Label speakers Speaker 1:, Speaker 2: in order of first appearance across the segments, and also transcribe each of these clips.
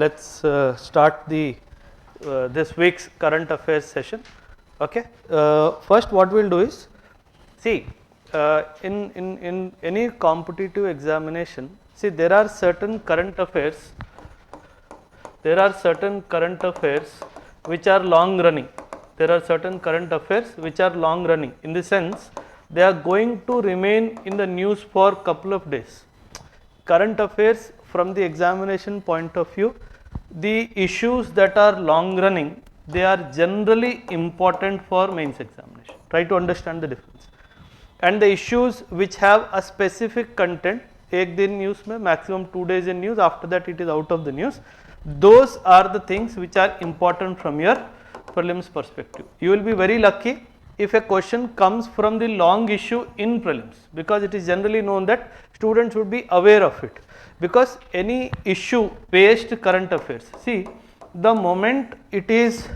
Speaker 1: let's start the this week's current affairs session. Okay. First, what we'll do is, see, in any competitive examination, see, there are certain current affairs. There are certain current affairs which are long running. There are certain current affairs which are long running. In the sense, they are going to remain in the news for couple of days. Current affairs from the examination point of view, the issues that are long running, they are generally important for mains examination. Try to understand the difference. And the issues which have a specific content, ek din news mein, maximum 2 days in news, after that it is out of the news. Those are the things which are important from your prelims perspective. You will be very lucky if a question comes from the long issue in prelims, because it is generally known that students should be aware of it, because any issue based current affairs, see, the moment it is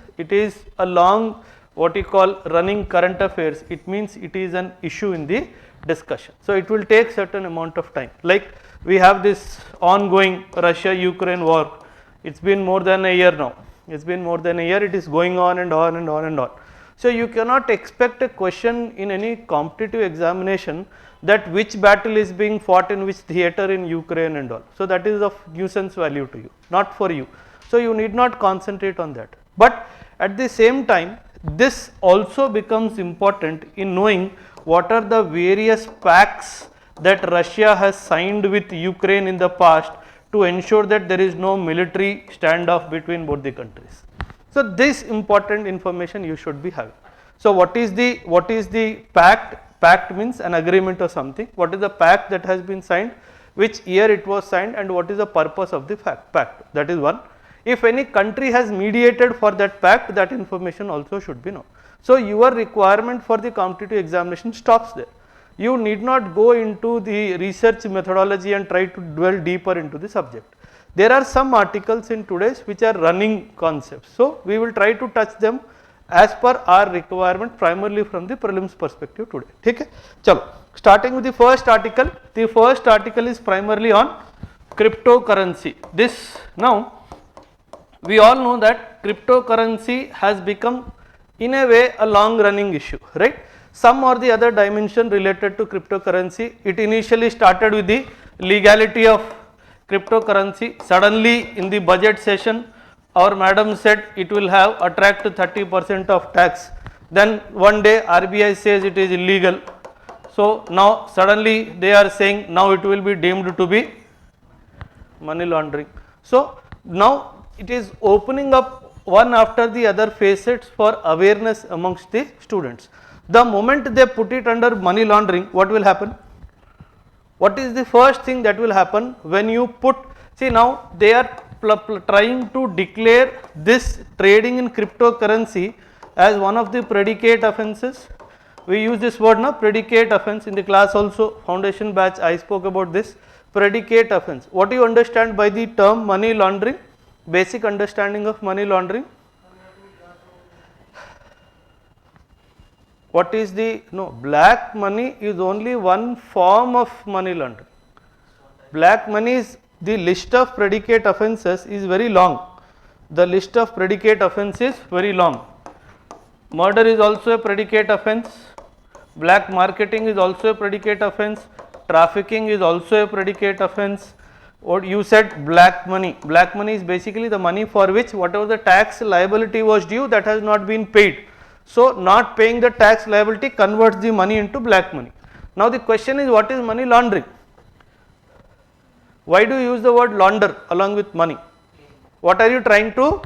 Speaker 1: a long, what you call running current affairs, it means it is an issue in the discussion. So it will take certain amount of time. Like we have this ongoing Russia-Ukraine war. It's been more than a year now. It's been more than a year. It is going on and on and on and on. So you cannot expect a question in any competitive examination that which battle is being fought in which theater in Ukraine and all. So that is of nuisance value to you, not for you. So you need not concentrate on that. But at the same time, this also becomes important in knowing what are the various pacts that Russia has signed with Ukraine in the past to ensure that there is no military standoff between both the countries. So this important information you should be having. So what is the pact? Pact means an agreement or something. What is the pact that has been signed? Which year it was signed, and what is the purpose of the pact? That is one. If any country has mediated for that pact, that information also should be known. So your requirement for the competitive examination stops there. You need not go into the research methodology and try to dwell deeper into the subject. There are some articles in today's which are running concepts. So we will try to touch them as per our requirement, primarily from the prelims perspective today. Okay? Chalo. Starting with the first article. The first article is primarily on cryptocurrency. This now, we all know that cryptocurrency has become in a way a long running issue, right? Some or the other dimension related to cryptocurrency. It initially started with the legality of cryptocurrency. Suddenly in the budget session, our madam said it will have attract 30% of tax. Then one day RBI says it is illegal. So now suddenly they are saying now it will be deemed to be money laundering. So now it is opening up one after the other facets for awareness amongst the students. The moment they put it under money laundering, what will happen? What is the first thing that will happen when you put, see, now they are trying to declare this trading in cryptocurrency as one of the predicate offences. We use this word now, predicate offence. In the class also, foundation batch, I spoke about this, predicate offence. What do you understand by the term money laundering? Basic understanding of money laundering. What is the, no, black money is only one form of money laundering. Black money is, the list of predicate offences is very long. The list of predicate offences is very long. Murder is also a predicate offence. Black marketing is also a predicate offence. Trafficking is also a predicate offence. What you said, black money. Black money is basically the money for which whatever the tax liability was due, that has not been paid. So not paying the tax liability converts the money into black money. Now the question is, what is money laundering? Why do you use the word launder along with money? What are you trying to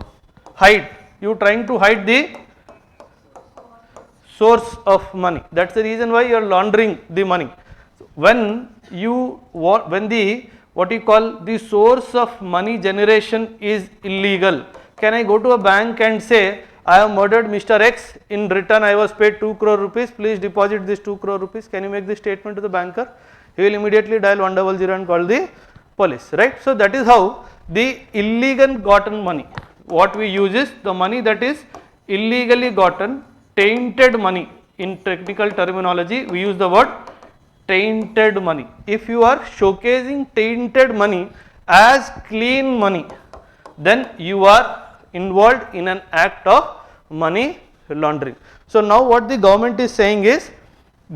Speaker 1: hide? You are trying to hide the source of money. That's the reason why you are laundering the money. When you, when the, what you call the source of money generation is illegal, can I go to a bank and say, I have murdered Mr. X, in return I was paid 2 crore rupees, please deposit this 2 crore rupees. Can you make this statement to the banker? He will immediately dial 100 and call the police, right? So that is how the illegal gotten money, what we use is the money that is illegally gotten, tainted money. In technical terminology, we use the word tainted money. If you are showcasing tainted money as clean money, then you are involved in an act of money laundering. So now what the government is saying is,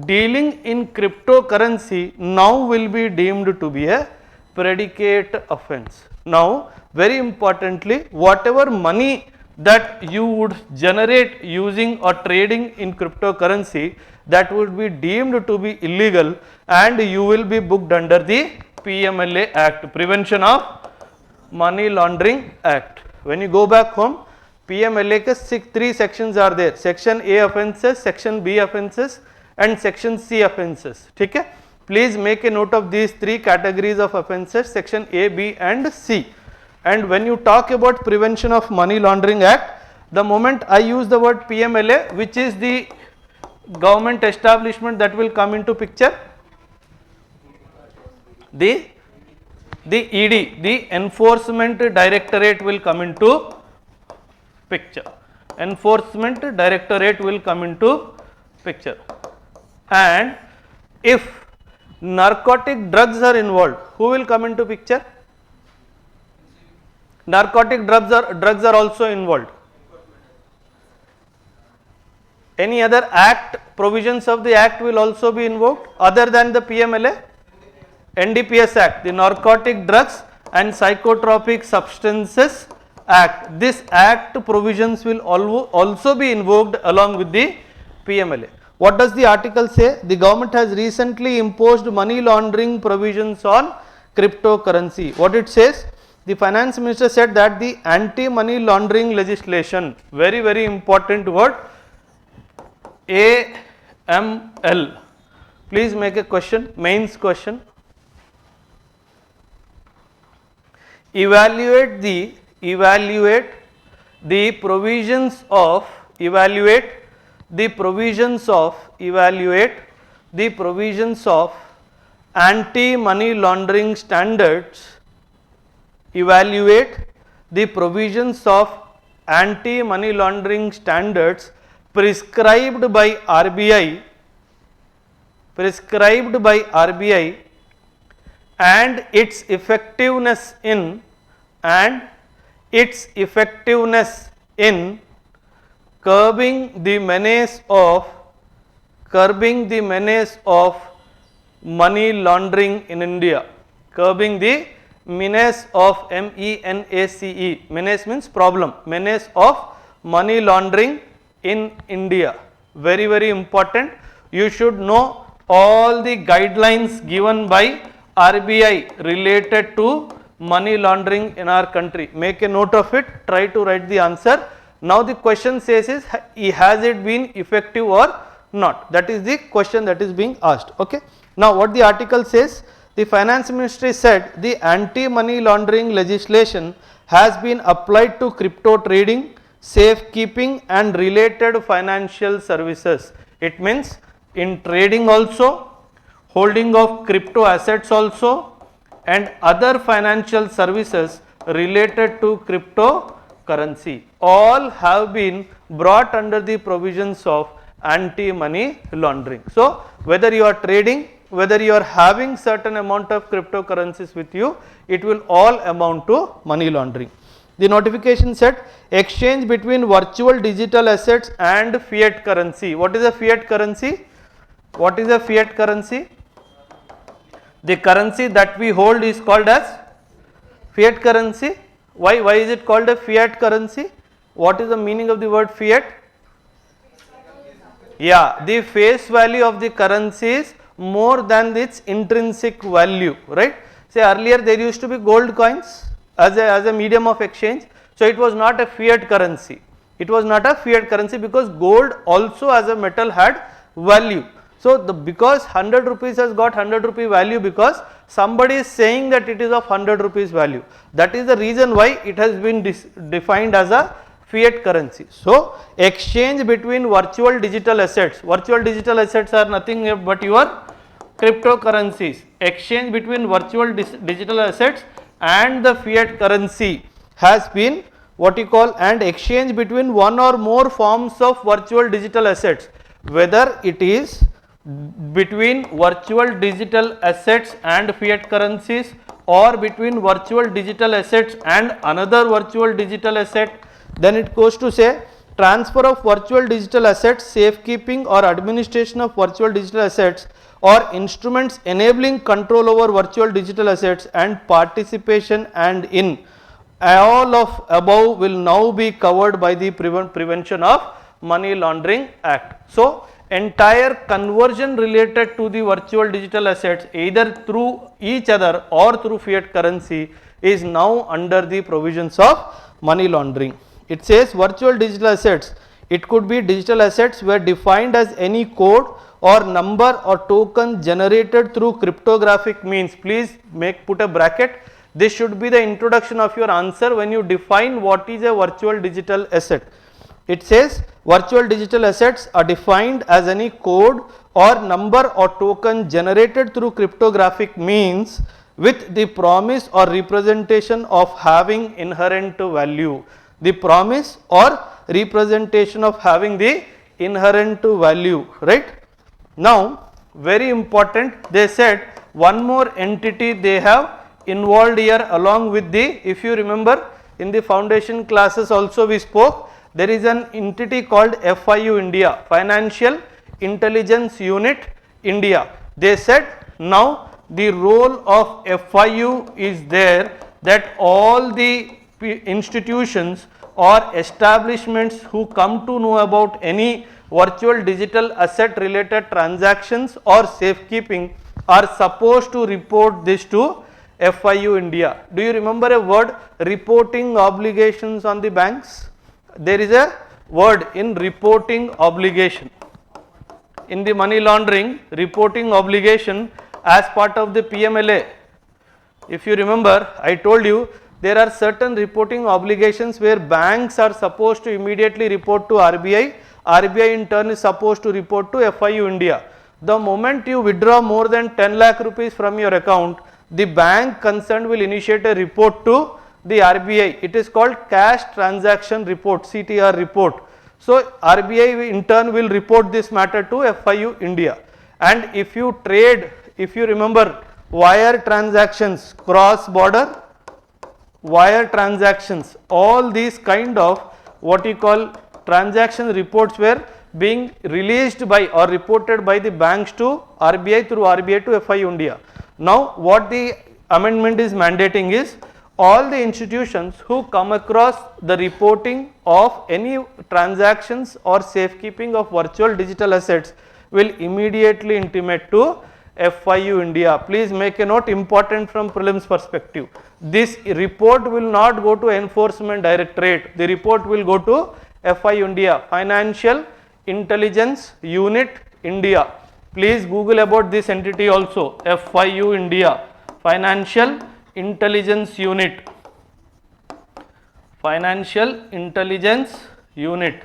Speaker 1: dealing in cryptocurrency now will be deemed to be a predicate offence. Now very importantly, whatever money that you would generate using or trading in cryptocurrency, that would be deemed to be illegal and you will be booked under the PMLA Act, Prevention of Money Laundering Act. When you go back home, PMLA के 3 sections are there, section A offences, section B offences and section C offences. ठीक है, please make a note of these 3 categories of offences, section A, B and C. And when you talk about Prevention of Money Laundering Act, the moment I use the word PMLA, which is the government establishment that will come into picture? The ED, the Enforcement Directorate will come into picture. Enforcement Directorate will come into picture. And if narcotic drugs are involved, who will come into picture? Narcotic drugs are also involved. Any other act, provisions of the act will also be invoked other than the PMLA? NDPS Act, the Narcotic Drugs and Psychotropic Substances Act. This act provisions will also be invoked along with the PMLA. What does the article say? The government has recently imposed money laundering provisions on cryptocurrency. What it says? The finance minister said that the anti-money laundering legislation, very important word, AML. Please make a question, mains question. Evaluate the provisions of anti-money laundering standards. Evaluate the provisions of anti-money laundering standards prescribed by RBI and its effectiveness in curbing the menace of money laundering in India. Curbing the menace of MENACE. Menace means problem. Menace of money laundering in India. Very important. You should know all the guidelines given by RBI related to money laundering in our country. Make a note of it. Try to write the answer. Now the question says is, has it been effective or not? That is the question that is being asked. Okay. Now what the article says? The finance ministry said the anti-money laundering legislation has been applied to crypto trading, safekeeping and related financial services. It means in trading also, holding of crypto assets also and other financial services related to cryptocurrency, all have been brought under the provisions of anti-money laundering. So whether you are trading, whether you are having certain amount of cryptocurrencies with you, it will all amount to money laundering. The notification said exchange between virtual digital assets and fiat currency. What is a fiat currency? What is a fiat currency? The currency that we hold is called as fiat currency. Why is it called a fiat currency? What is the meaning of the word fiat? Yeah, the face value of the currency is more than its intrinsic value, right? Say earlier there used to be gold coins as a medium of exchange, so it was not a fiat currency. It was not a fiat currency because gold also as a metal had value. So because 100 rupees has got 100 rupee value because somebody is saying that it is of 100 rupees value. That is the reason why it has been defined as a fiat currency. So exchange between virtual digital assets. Virtual digital assets are nothing but your cryptocurrencies. Exchange between virtual digital assets and the fiat currency has been what you call, and exchange between one or more forms of virtual digital assets, whether it is between virtual digital assets and fiat currencies, or between virtual digital assets and another virtual digital asset. Then it goes to say transfer of virtual digital assets, safekeeping or administration of virtual digital assets or instruments enabling control over virtual digital assets and participation and in all of above will now be covered by the Prevention of Money Laundering Act. So, entire conversion related to the virtual digital assets either through each other or through fiat currency is now under the provisions of money laundering. It says virtual digital assets, it could be digital assets were defined as any code or number or token generated through cryptographic means. Please put a bracket. This should be the introduction of your answer when you define what is a virtual digital asset. It says virtual digital assets are defined as any code or number or token generated through cryptographic means with the promise or representation of having inherent value. The promise or representation of having the inherent value, right? Now, very important, they said one more entity they have involved here along with the, if you remember in the foundation classes also we spoke, there is an entity called FIU India, Financial Intelligence Unit India. They said now the role of FIU is there, that all the institutions or establishments who come to know about any virtual digital asset related transactions or safekeeping are supposed to report this to FIU India. Do you remember a word, reporting obligations on the banks? There is a word in reporting obligation. In the money laundering, reporting obligation as part of the PMLA. If you remember, I told you there are certain reporting obligations where banks are supposed to immediately report to RBI. RBI in turn is supposed to report to FIU India. The moment you withdraw more than 10 lakh rupees from your account, the bank concerned will initiate a report to the RBI. It is called cash transaction report, CTR report. So, RBI in turn will report this matter to FIU India. And if you trade, if you remember, wire transactions, cross border wire transactions, all these kind of what you call transaction reports were being released by or reported by the banks to RBI, through RBI to FIU India. Now, what the amendment is mandating is all the institutions who come across the reporting of any transactions or safekeeping of virtual digital assets will immediately intimate to FIU India. Please make a note, important from prelims perspective. This report will not go to Enforcement Directorate, the report will go to FIU India, Financial Intelligence Unit India. Please Google about this entity also, FIU India, Financial Intelligence Unit, Financial Intelligence Unit.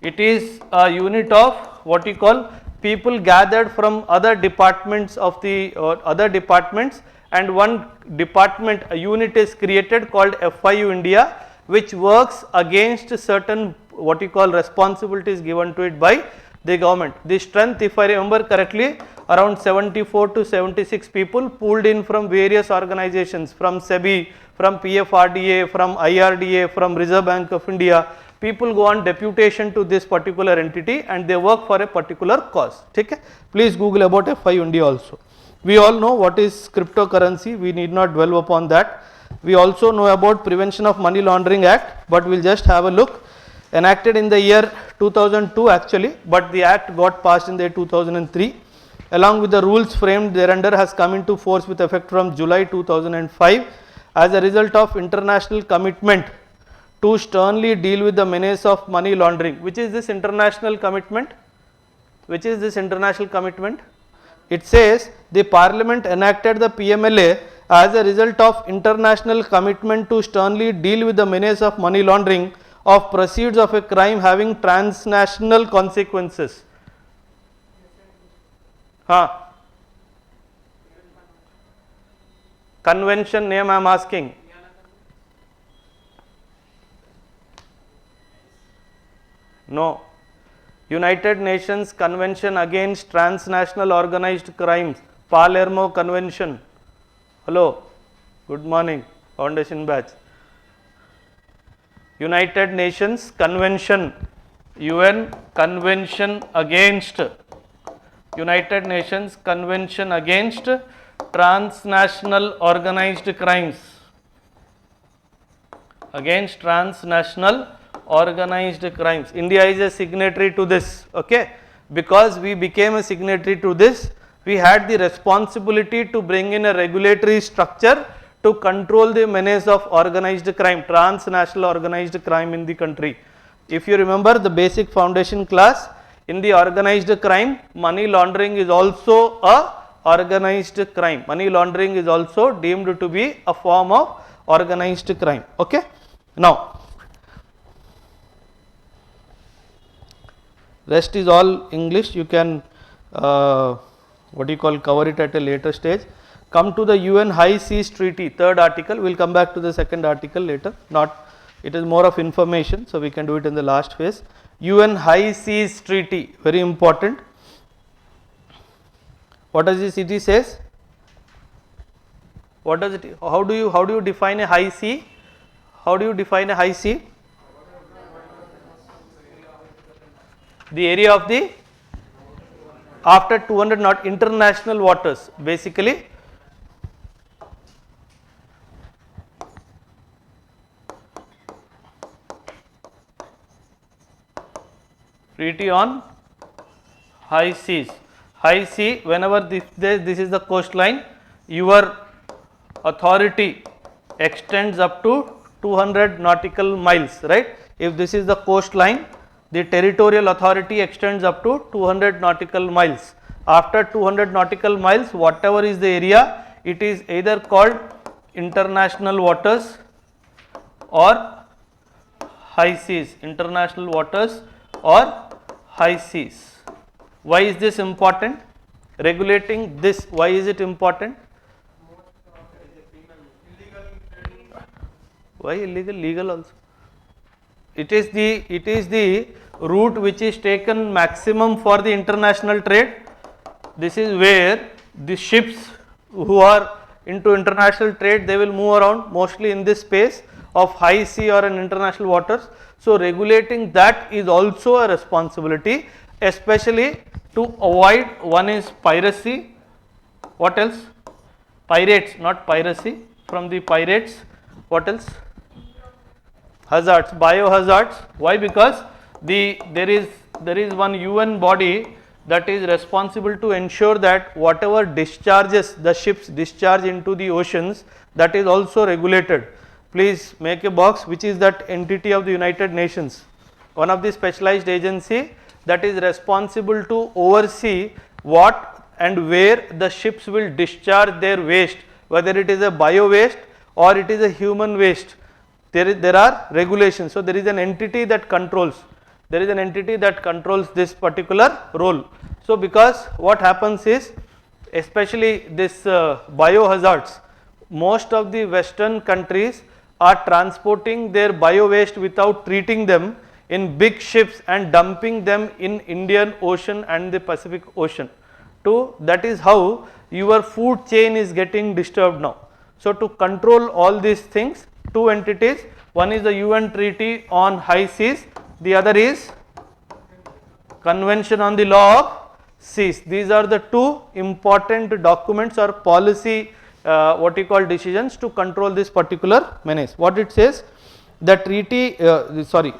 Speaker 1: It is a unit of what you call people gathered from other departments of the other departments, and one department, a unit is created called FIU India, which works against certain what you call responsibilities given to it by the government. The strength, if I remember correctly, around 74 to 76 people pulled in from various organizations, from SEBI, from PFRDA, from IRDA, from Reserve Bank of India. People go on deputation to this particular entity and they work for a particular cause. Okay? Please Google about FIU India also. We all know what is cryptocurrency, we need not dwell upon that. We also know about Prevention of Money Laundering Act, but we will just have a look. Enacted in the year 2002 actually, but the act got passed in the year 2003. Along with the rules framed thereunder has come into force with effect from July 2005 as a result of international commitment to sternly deal with the menace of money laundering. Which is this international commitment? Which is this international commitment? It says the Parliament enacted the PMLA as a result of international commitment to sternly deal with the menace of money laundering of proceeds of a crime having transnational consequences. Convention name I am asking. No. United Nations Convention Against Transnational Organized Crimes, Palermo Convention. Hello, good morning, foundation batch. United Nations Convention, UN Convention Against, United Nations Convention Against Transnational Organized Crimes, against transnational organized crimes. India is a signatory to this, okay. Because we became a signatory to this, we had the responsibility to bring in a regulatory structure to control the menace of organized crime, transnational organized crime in the country. If you remember the basic foundation class, in the organized crime, money laundering is also a organized crime. Money laundering is also deemed to be a form of organized crime, okay. Now, rest is all English, you can cover it at a later stage. Come to the UN High Seas Treaty, third article, we will come back to the second article later, it is more of information, so we can do it in the last phase. UN High Seas Treaty, very important. What does this treaty says? What does it, how do you define a high sea? How do you define a high sea? The area of the after 200 knot international waters, basically treaty on high seas. High sea, whenever this is the coastline, your authority extends up to 200 nautical miles, right. If this is the coastline, the territorial authority extends up to 200 nautical miles. After 200 nautical miles, whatever is the area, it is either called international waters or high seas, international waters or high seas. Why is this important? Regulating this, why is it important? Why illegal? Legal also. It is the route which is taken maximum for the international trade. This is where the ships who are into international trade, they will move around mostly in this space of high sea or in international waters. So regulating that is also a responsibility, especially to avoid, one is piracy, what else? Pirates, not piracy, from the pirates, what else? Hazards, biohazards. Why? Because there is one UN body that is responsible to ensure that whatever discharges the ships discharge into the oceans, that is also regulated. Please make a box, which is that entity of the United Nations, one of the specialized agency that is responsible to oversee what and where the ships will discharge their waste, whether it is a bio waste or it is a human waste. There are regulations. So there is an entity that controls. This particular role. So because what happens is, especially this biohazards, most of the Western countries are transporting their bio waste without treating them in big ships and dumping them in Indian Ocean and the Pacific Ocean. That is how your food chain is getting disturbed now. So to control all these things, two entities, one is the UN Treaty on High Seas, the other is Convention on the Law of Seas. These are the two important documents or policy decisions to control this particular menace. What it says, the treaty,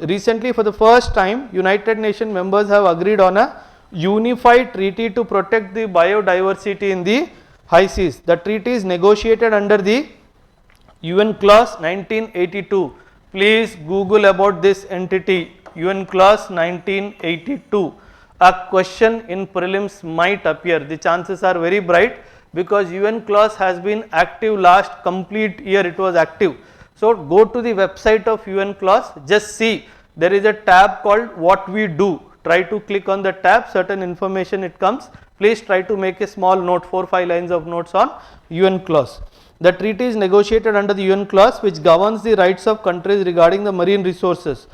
Speaker 1: recently for the first time United Nations members have agreed on a unified treaty to protect the biodiversity in the high seas. The treaty is negotiated under the UN clause 1982. Please Google about this entity, UN clause 1982. A question in prelims might appear. The chances are very bright because UN clause has been active last complete year, it was active. So go to the website of UN clause, just see there is a tab called what we do. Try to click on the tab, certain information it comes. Please try to make a small note, 4-5 lines of notes on UN clause. The treaty is negotiated under the UN clause which governs the rights of countries regarding the marine resources.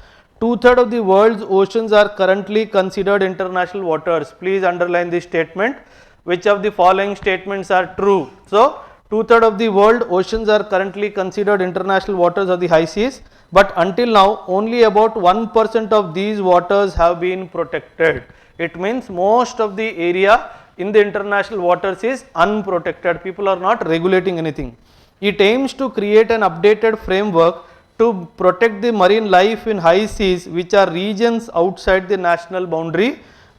Speaker 1: 2/3 of the world's oceans are currently considered international waters. Please underline this statement. Which of the following statements are true? So, 2/3 of the world oceans are currently considered international waters or the high seas, but until now only about 1% of these waters have been protected. It means most of the area in the international waters is unprotected. People are not regulating anything. It aims to create an updated framework to protect the marine life in high seas, which are regions outside the national boundary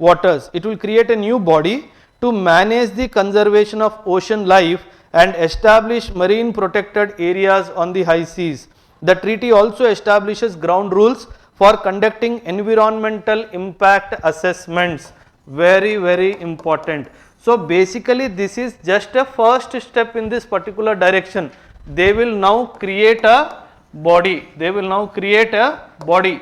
Speaker 1: waters. It will create a new body to manage the conservation of ocean life and establish marine protected areas on the high seas. The treaty also establishes ground rules for conducting environmental impact assessments. Very, very important. So, basically this is just a first step in this particular direction. They will now create a body. They will now create a body.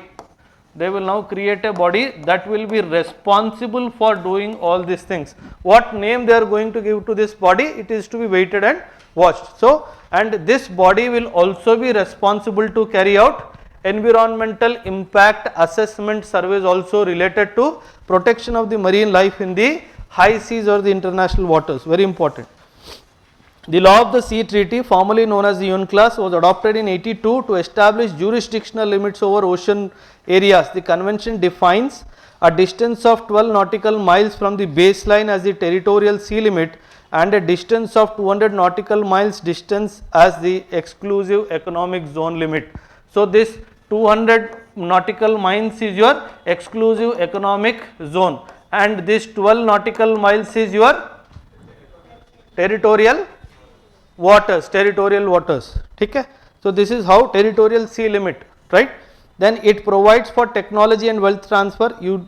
Speaker 1: They will now create a body that will be responsible for doing all these things. What name they are going to give to this body? It is to be waited and watched. So, and this body will also be responsible to carry out environmental impact assessment surveys also related to protection of the marine life in the high seas or the international waters. Very important. The Law of the Sea Treaty, formerly known as the UNCLOS, was adopted in 82 to establish jurisdictional limits over ocean areas. The convention defines a distance of 12 nautical miles from the baseline as the territorial sea limit and a distance of 200 nautical miles distance as the exclusive economic zone limit. So, this 200 nautical miles is your exclusive economic zone and this 12 nautical miles is your territorial waters, okay? So, this is how territorial sea limit, right? Then it provides for technology and wealth transfer. You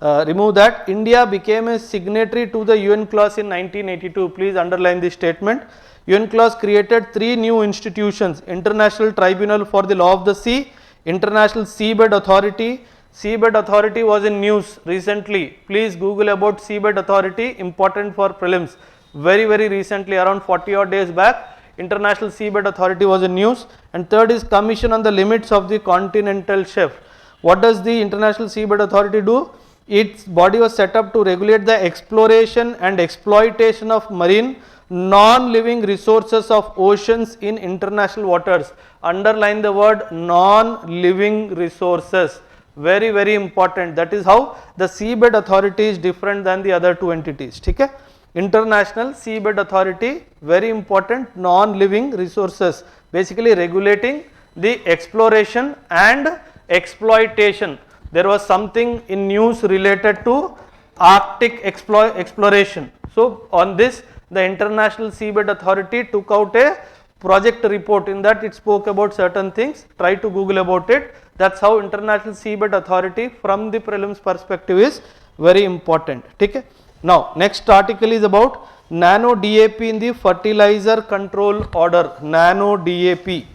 Speaker 1: remove that. India became a signatory to the UNCLOS in 1982. Please underline this statement. UNCLOS created 3 new institutions: International Tribunal for the Law of the Sea, International Seabed Authority. Seabed Authority was in news recently. Please Google about Seabed Authority, important for prelims. Very, very recently, around 40 odd days back, International Seabed Authority was in news. And third is Commission on the Limits of the Continental Shelf. What does the International Seabed Authority do? Its body was set up to regulate the exploration and exploitation of marine non-living resources of oceans in international waters. Underline the word non-living resources. Very, very important. That is how the Seabed Authority is different than the other 2 entities. Okay? International Seabed Authority, very important, non-living resources, basically regulating the exploration and exploitation. There was something in news related to Arctic exploration. So, on this the International Seabed Authority took out a project report. In that it spoke about certain things. Try to Google about it. That is how International Seabed Authority from the prelims perspective is very important. Okay? Now, next article is about nano DAP in the fertilizer control order. Nano DAP.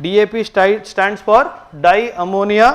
Speaker 1: DAP stands for diammonia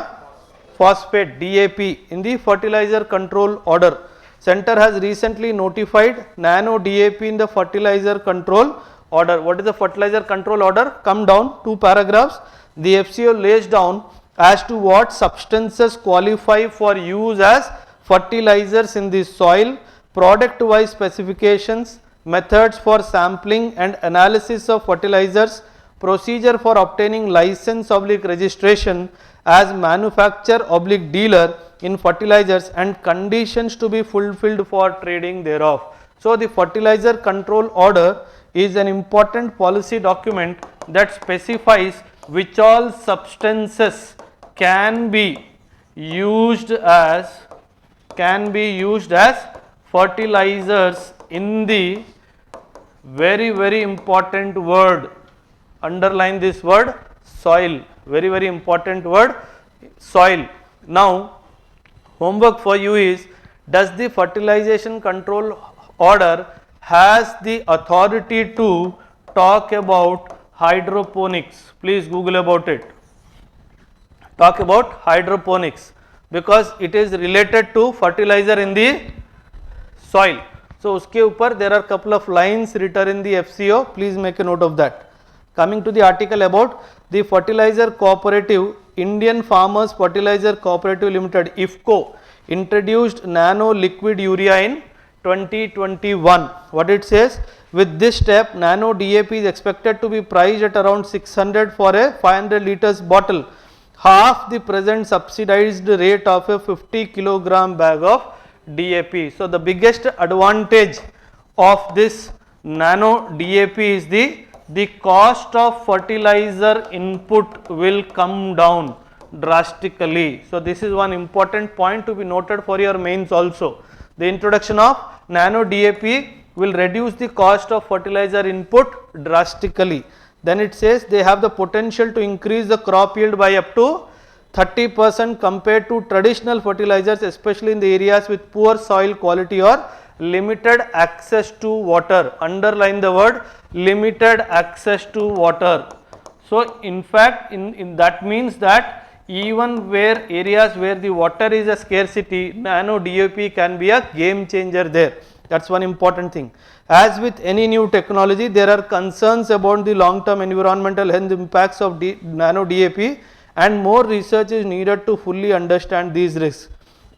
Speaker 1: phosphate, DAP, in the fertilizer control order. Center has recently notified nano DAP in the fertilizer control order. What is the fertilizer control order? Come down 2 paragraphs. The FCO lays down as to what substances qualify for use as fertilizers in the soil, product wise specifications, methods for sampling and analysis of fertilizers, procedure for obtaining license / registration as manufacturer / dealer in fertilizers and conditions to be fulfilled for trading thereof. So, the fertilizer control order is an important policy document that specifies which all substances can be used as fertilizers in the very, very important word. Underline this word, soil. Very, very important word, soil. Now, homework for you is, does the fertilization control order has the authority to talk about hydroponics? Please Google about it. Talk about hydroponics, because it is related to fertilizer in the soil. So, uske upar there are couple of lines written in the FCO. Please make a note of that. Coming to the article about the fertilizer cooperative Indian Farmers Fertilizer Cooperative Limited IFCO introduced nano liquid urea in 2021. What it says, with this step nano DAP is expected to be priced at around 600 for a 500 liters bottle, half the present subsidized rate of a 50 kilogram bag of DAP. So the biggest advantage of this nano DAP is the cost of fertilizer input will come down drastically. So this is one important point to be noted for your mains also. The introduction of nano DAP will reduce the cost of fertilizer input drastically. Then it says they have the potential to increase the crop yield by up to 30% compared to traditional fertilizers, especially in the areas with poor soil quality or limited access to water. Underline the word limited access to water. So in fact, in that means that even where areas where the water is a scarcity, nano DAP can be a game changer there. That's one important thing. As with any new technology, there are concerns about the long term environmental health impacts of nano DAP, and more research is needed to fully understand these risks.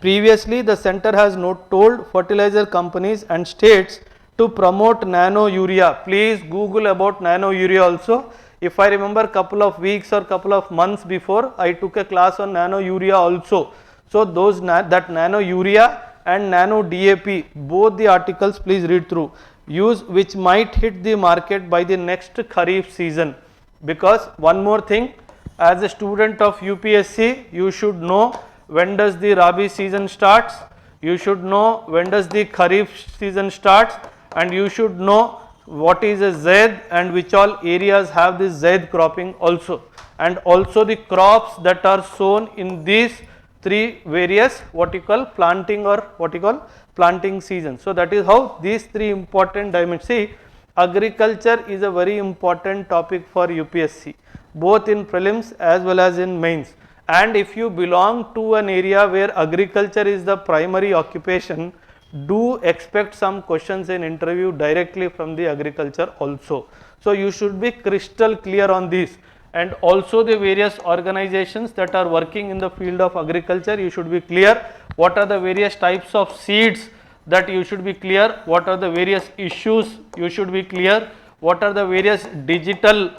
Speaker 1: Previously, the center has told fertilizer companies and states to promote nano urea. Please Google about nano urea also. If I remember, couple of weeks or couple of months before, I took a class on nano urea also. So those that nano urea and nano DAP, both the articles please read through. Use which might hit the market by the next Kharif season. Because one more thing, as a student of UPSC, you should know when does the Rabi season starts, you should know when does the Kharif season starts, and you should know what is a Zaid and which all areas have this Zaid cropping also, and also the crops that are sown in these three various what you call planting or what you call planting seasons. So that is how these three important dimensions. See, agriculture is a very important topic for UPSC, both in prelims as well as in mains. And if you belong to an area where agriculture is the primary occupation, do expect some questions in interview directly from the agriculture also. So you should be crystal clear on this, and also the various organizations that are working in the field of agriculture, you should be clear what are the various types of seeds that you should be clear, what are the various issues you should be clear, what are the various digital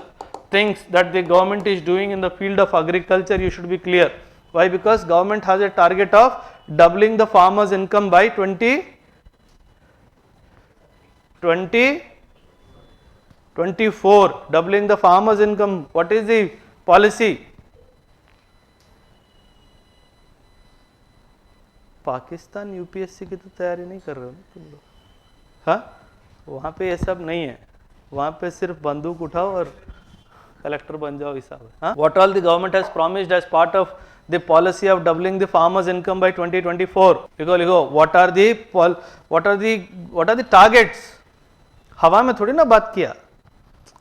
Speaker 1: things that the government is doing in the field of agriculture, you should be clear. Why? Because government has a target of doubling the farmers' income by 2024, doubling the farmers' income. What is the policy? Pakistan UPSC की तो तैयारी नहीं कर रहे हो ना तुम लोग, हाँ? वहाँ पे ये सब नहीं है, वहाँ पे सिर्फ बंदूक उठाओ और कलेक्टर बन जाओ हिसाब है, हाँ? What all the government has promised as part of the policy of doubling the farmers' income by 2024? लिखो, what are the targets? हवा में थोड़ी ना बात किया.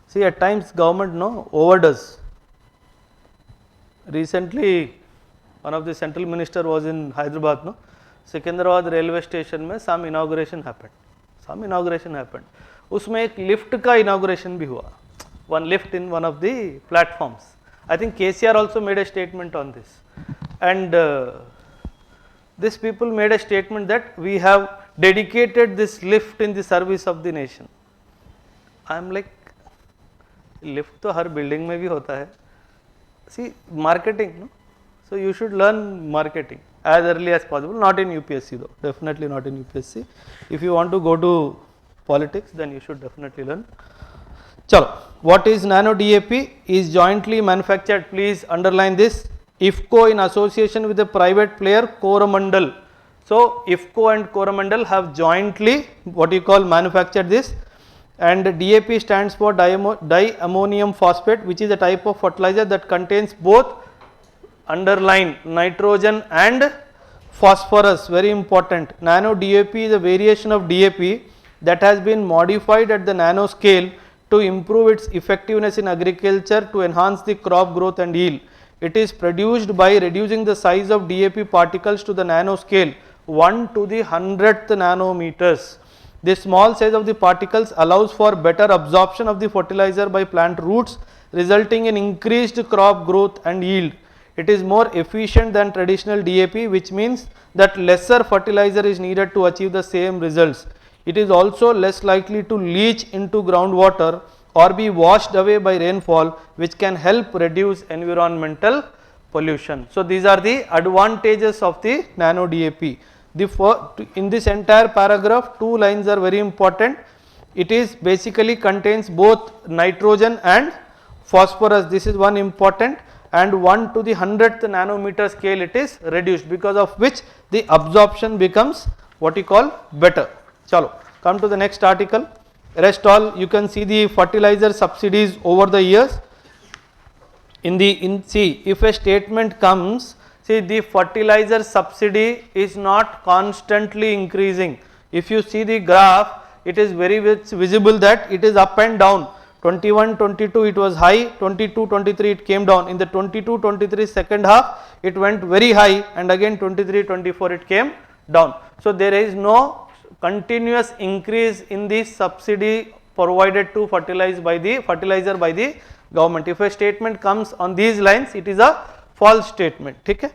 Speaker 1: See, at times government overdoes. Recently, one of the central minister was in Hyderabad, Secunderabad railway station में some inauguration happened. उसमें एक lift का inauguration भी हुआ. One lift in one of the platforms. I think KCR also made a statement on this, and these people made a statement that we have dedicated this lift in the service of the nation. I am like, lift तो हर building में भी होता है. See, marketing, no? So you should learn marketing as early as possible, not in UPSC though, definitely not in UPSC. If you want to go to politics, then you should definitely learn. Chalo, what is nano DAP? Is jointly manufactured, please underline this, IFCO in association with a private player, Coromandel. So IFCO and Coromandel have jointly what you call manufactured this, and DAP stands for diammonium phosphate, which is a type of fertilizer that contains both, underline, nitrogen and phosphorus, very important. Nano DAP is a variation of DAP that has been modified at the nano scale to improve its effectiveness in agriculture to enhance the crop growth and yield. It is produced by reducing the size of DAP particles to the nano scale 1 to the 100th nanometers. The small size of the particles allows for better absorption of the fertilizer by plant roots, resulting in increased crop growth and yield. it is more efficient than traditional DAP, which means that lesser fertilizer is needed to achieve the same results. It is also less likely to leach into groundwater or be washed away by rainfall, which can help reduce environmental pollution. So, these are the advantages of the nano DAP. In this entire paragraph, 2 lines are very important. It is basically contains both nitrogen and phosphorus. This is one important, and 1 to the 100th nanometer scale it is reduced, because of which the absorption becomes what you call better. Chalo, come to the next article. Rest all you can see the fertilizer subsidies over the years. See, if a statement comes, see, the fertilizer subsidy is not constantly increasing. If you see the graph, it is very visible that it is up and down. 21, 22 it was high, 22, 23 it came down. In the 22, 23 second half it went very high, and again 23, 24 it came down. So, there is no continuous increase in the subsidy provided to fertilizer by the government. If a statement comes on these lines, it is a false statement. Okay?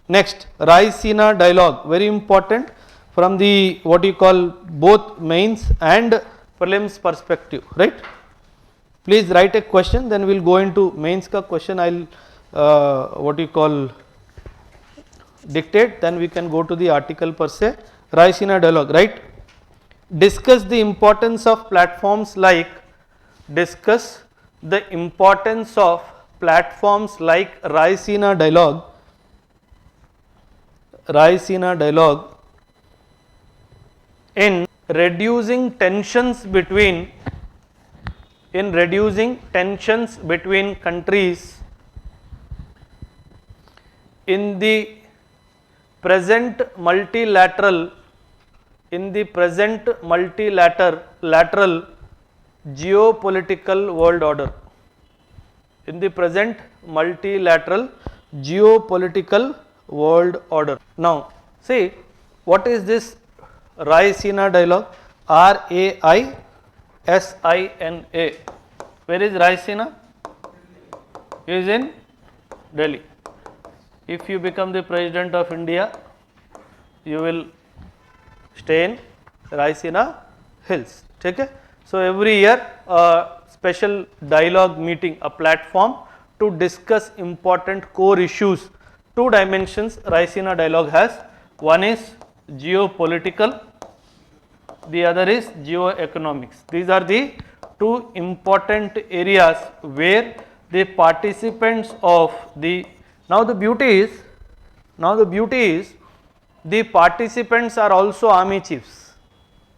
Speaker 1: Next, Raisina dialogue, very important from the what you call both mains and prelims perspective, right? Please write a question, then we will go into mains ka question. I will what you call dictate, then we can go to the article per se. Raisina dialogue, right? Discuss the importance of platforms like Raisina dialogue in reducing tensions between countries in the present multilateral geopolitical world order. In the present multilateral geopolitical world order. Now, see, what is this Raisina dialogue? Raisina. Where is Raisina? Is in Delhi. If you become the President of India, you will stay in Raisina Hills. Okay? So, every year a special dialogue meeting, a platform to discuss important core issues. 2 dimensions Raisina dialogue has. One is geopolitical, the other is geoeconomics. These are the 2 important areas where the participants of the, now the beauty is the participants are also army chiefs.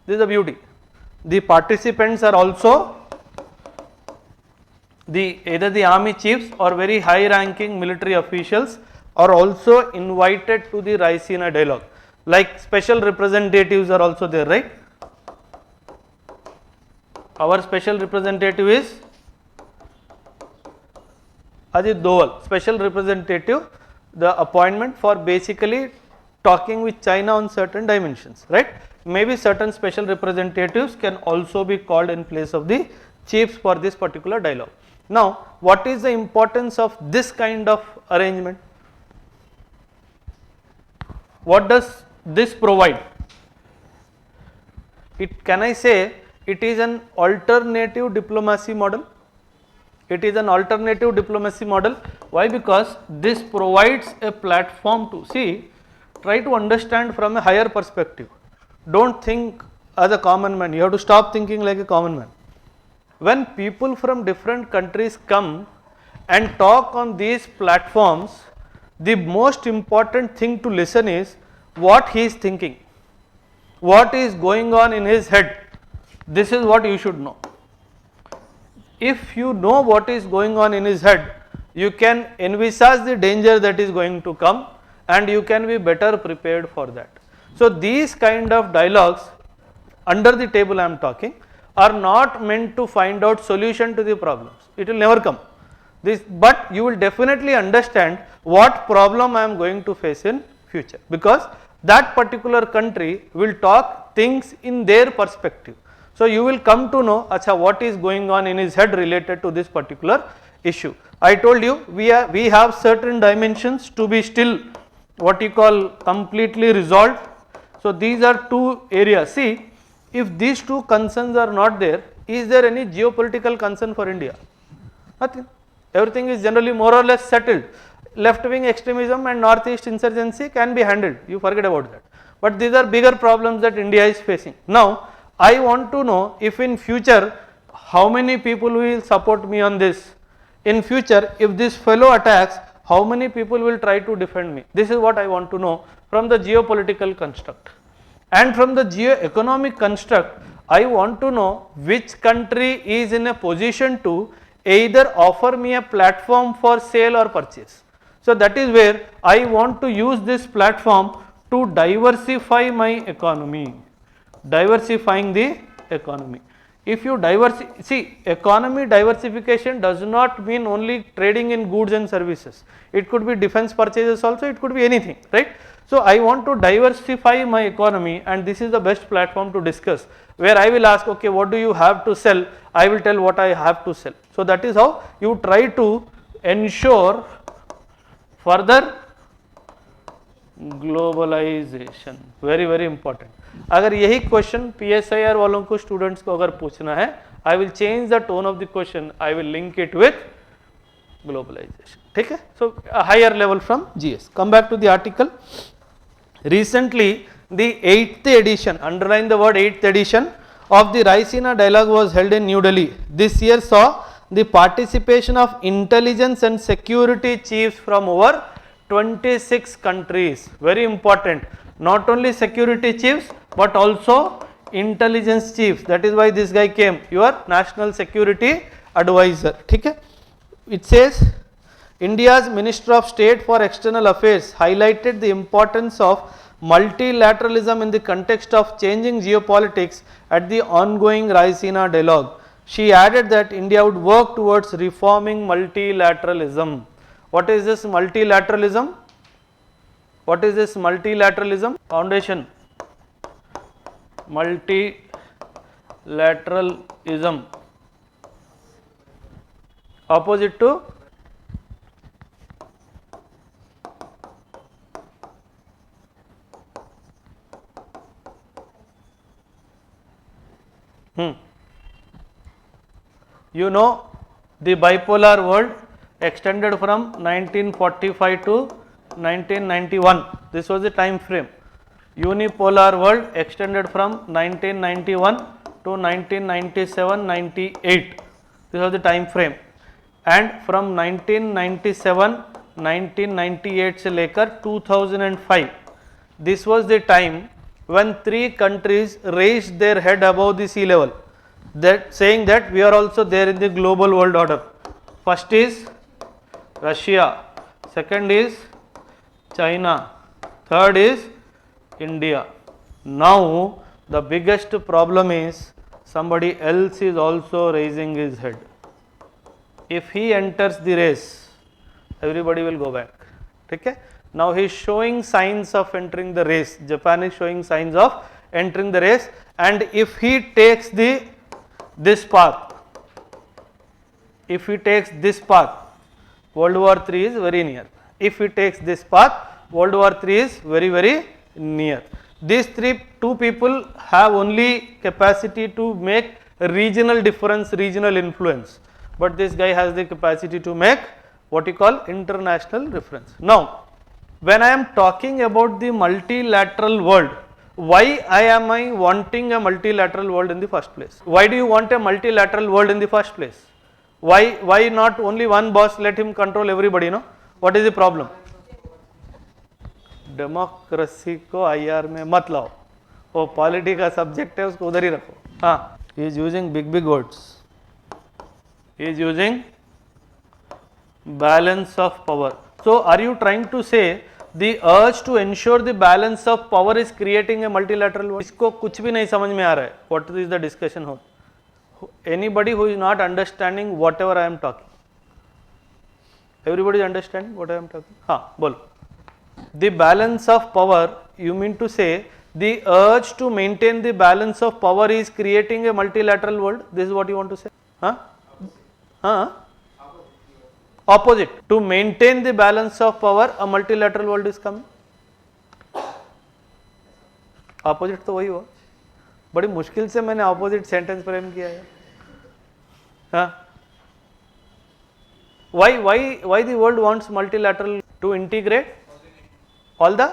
Speaker 1: This is the beauty. The participants are also either the army chiefs or very high ranking military officials are also invited to the Raisina dialogue. Like special representatives are also there, right? Our special representative is Ajit Doval, special representative, the appointment for basically talking with China on certain dimensions, right? Maybe certain special representatives can also be called in place of the chiefs for this particular dialogue. Now, what is the importance of this kind of arrangement? What does this provide? Can I say it is an alternative diplomacy model? It is an alternative diplomacy model. Why? Because this provides a platform to see, try to understand from a higher perspective. Don't think as a common man, you have to stop thinking like a common man. When people from different countries come and talk on these platforms, the most important thing to listen is what he is thinking, what is going on in his head. This is what you should know. If you know what is going on in his head, you can envisage the danger that is going to come and you can be better prepared for that. So, these kind of dialogues under the table I am talking are not meant to find out solution to the problems. It will never come. But you will definitely understand what problem I am going to face in future, because that particular country will talk things in their perspective. So, you will come to know what is going on in his head related to this particular issue. I told you we have certain dimensions to be still what you call completely resolved. So these are two areas. See, if these two concerns are not there, is there any geopolitical concern for India? Nothing. Everything is generally more or less settled. Left wing extremism and northeast insurgency can be handled, you forget about that. But these are bigger problems that India is facing. Now I want to know if in future how many people will support me on this. In future if this fellow attacks, how many people will try to defend me. This is what I want to know from the geopolitical construct. And from the geo-economic construct, I want to know which country is in a position to either offer me a platform for sale or purchase. So that is where I want to use this platform to diversify my economy, diversifying the economy. If you see, economy diversification does not mean only trading in goods and services. It could be defense purchases also, it could be anything, right. So I want to diversify my economy, and this is the best platform to discuss, where I will ask, okay, what do you have to sell? I will tell what I have to sell. So that is how you try to ensure further globalisation. Very very important. अगर यही question PSIR वालों को students को अगर पूछना है, I will change the tone of the question, I will link it with globalisation. ठीक है. So higher level from GS. Come back to the article. Recently the 8th edition, underline the word 8th edition of the Raisina dialogue was held in New Delhi. This year saw the participation of intelligence and security chiefs from over 26 countries. Very important. Not only security chiefs but also intelligence chiefs. That is why this guy came, your national security advisor. ठीक है. It says India's Minister of State for External Affairs highlighted the importance of multilateralism in the context of changing geopolitics at the ongoing Raisina dialogue. She added that India would work towards reforming multilateralism. What is this multilateralism? What is this multilateralism? Foundation. Multilateralism. Opposite to you know the bipolar world extended from 1945 to 1991. This was the time frame. Unipolar world extended from 1991 to 1997-98. This was the time frame. And from 1997-1998 से लेकर 2005, this was the time when 3 countries raised their head above the sea level, that saying that we are also there in the global world order. First is Russia, second is China, third is India. Now the biggest problem is somebody else is also raising his head. If he enters the race, everybody will go back. Okay? Now he is showing signs of entering the race. Japan is showing signs of entering the race, and if he takes this path, if he takes this path, World War III is very near. If he takes this path, World War III is very very near. These two people have only capacity to make regional difference, regional influence, but this guy has the capacity to make what you call international reference. Now when I am talking about the multilateral world, why am I wanting a multilateral world in the first place? Why do you want a multilateral world in the first place? Why not only one boss, let him control everybody, no? What is the problem? Democracy को IR में मत लाओ, वो polity का subject है, उसको उधर ही रखो. हाँ, he is using big words. He is using balance of power. So are you trying to say the urge to ensure the balance of power is creating a multilateral world? इसको कुछ भी नहीं समझ में आ रहा है. What is the discussion हो? Anybody who is not understanding whatever I am talking? Everybody is understanding what I am talking? हाँ, बोलो. The balance of power, you mean to say the urge to maintain the balance of power is creating a multilateral world? This is what you want to say? Huh? Huh? Opposite. To maintain the balance of power, a multilateral world is coming. Opposite तो वही हुआ. बड़ी मुश्किल से मैंने opposite sentence frame किया है. हाँ. Why the world wants multilateral? To integrate all the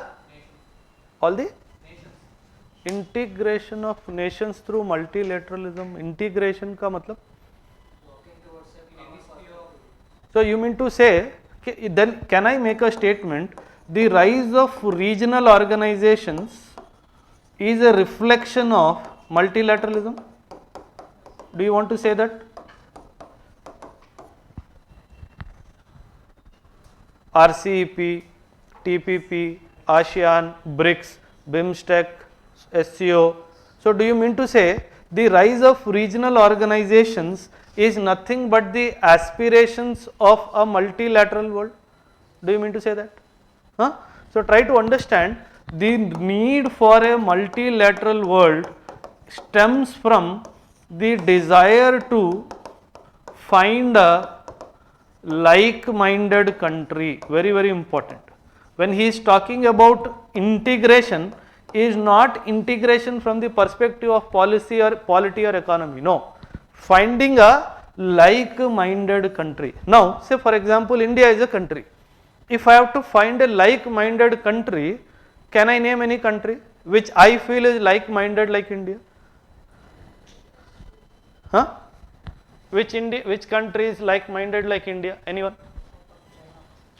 Speaker 1: integration of nations through multilateralism. Integration का मतलब? So you mean to say, then can I make a statement, the rise of regional organizations is a reflection of multilateralism? Do you want to say that? RCEP, TPP, ASEAN, BRICS, BIMSTEC, SCO. So do you mean to say the rise of regional organizations is nothing but the aspirations of a multilateral world? Do you mean to say that? Huh? So try to understand, the need for a multilateral world stems from the desire to find a like-minded country. Very, very important. When he is talking about integration, is not integration from the perspective of policy or polity or economy. No. Finding a like-minded country. Now, say for example, India is a country. If I have to find a like-minded country, can I name any country which I feel is like-minded like India? Huh? Which country is like-minded like India? Anyone?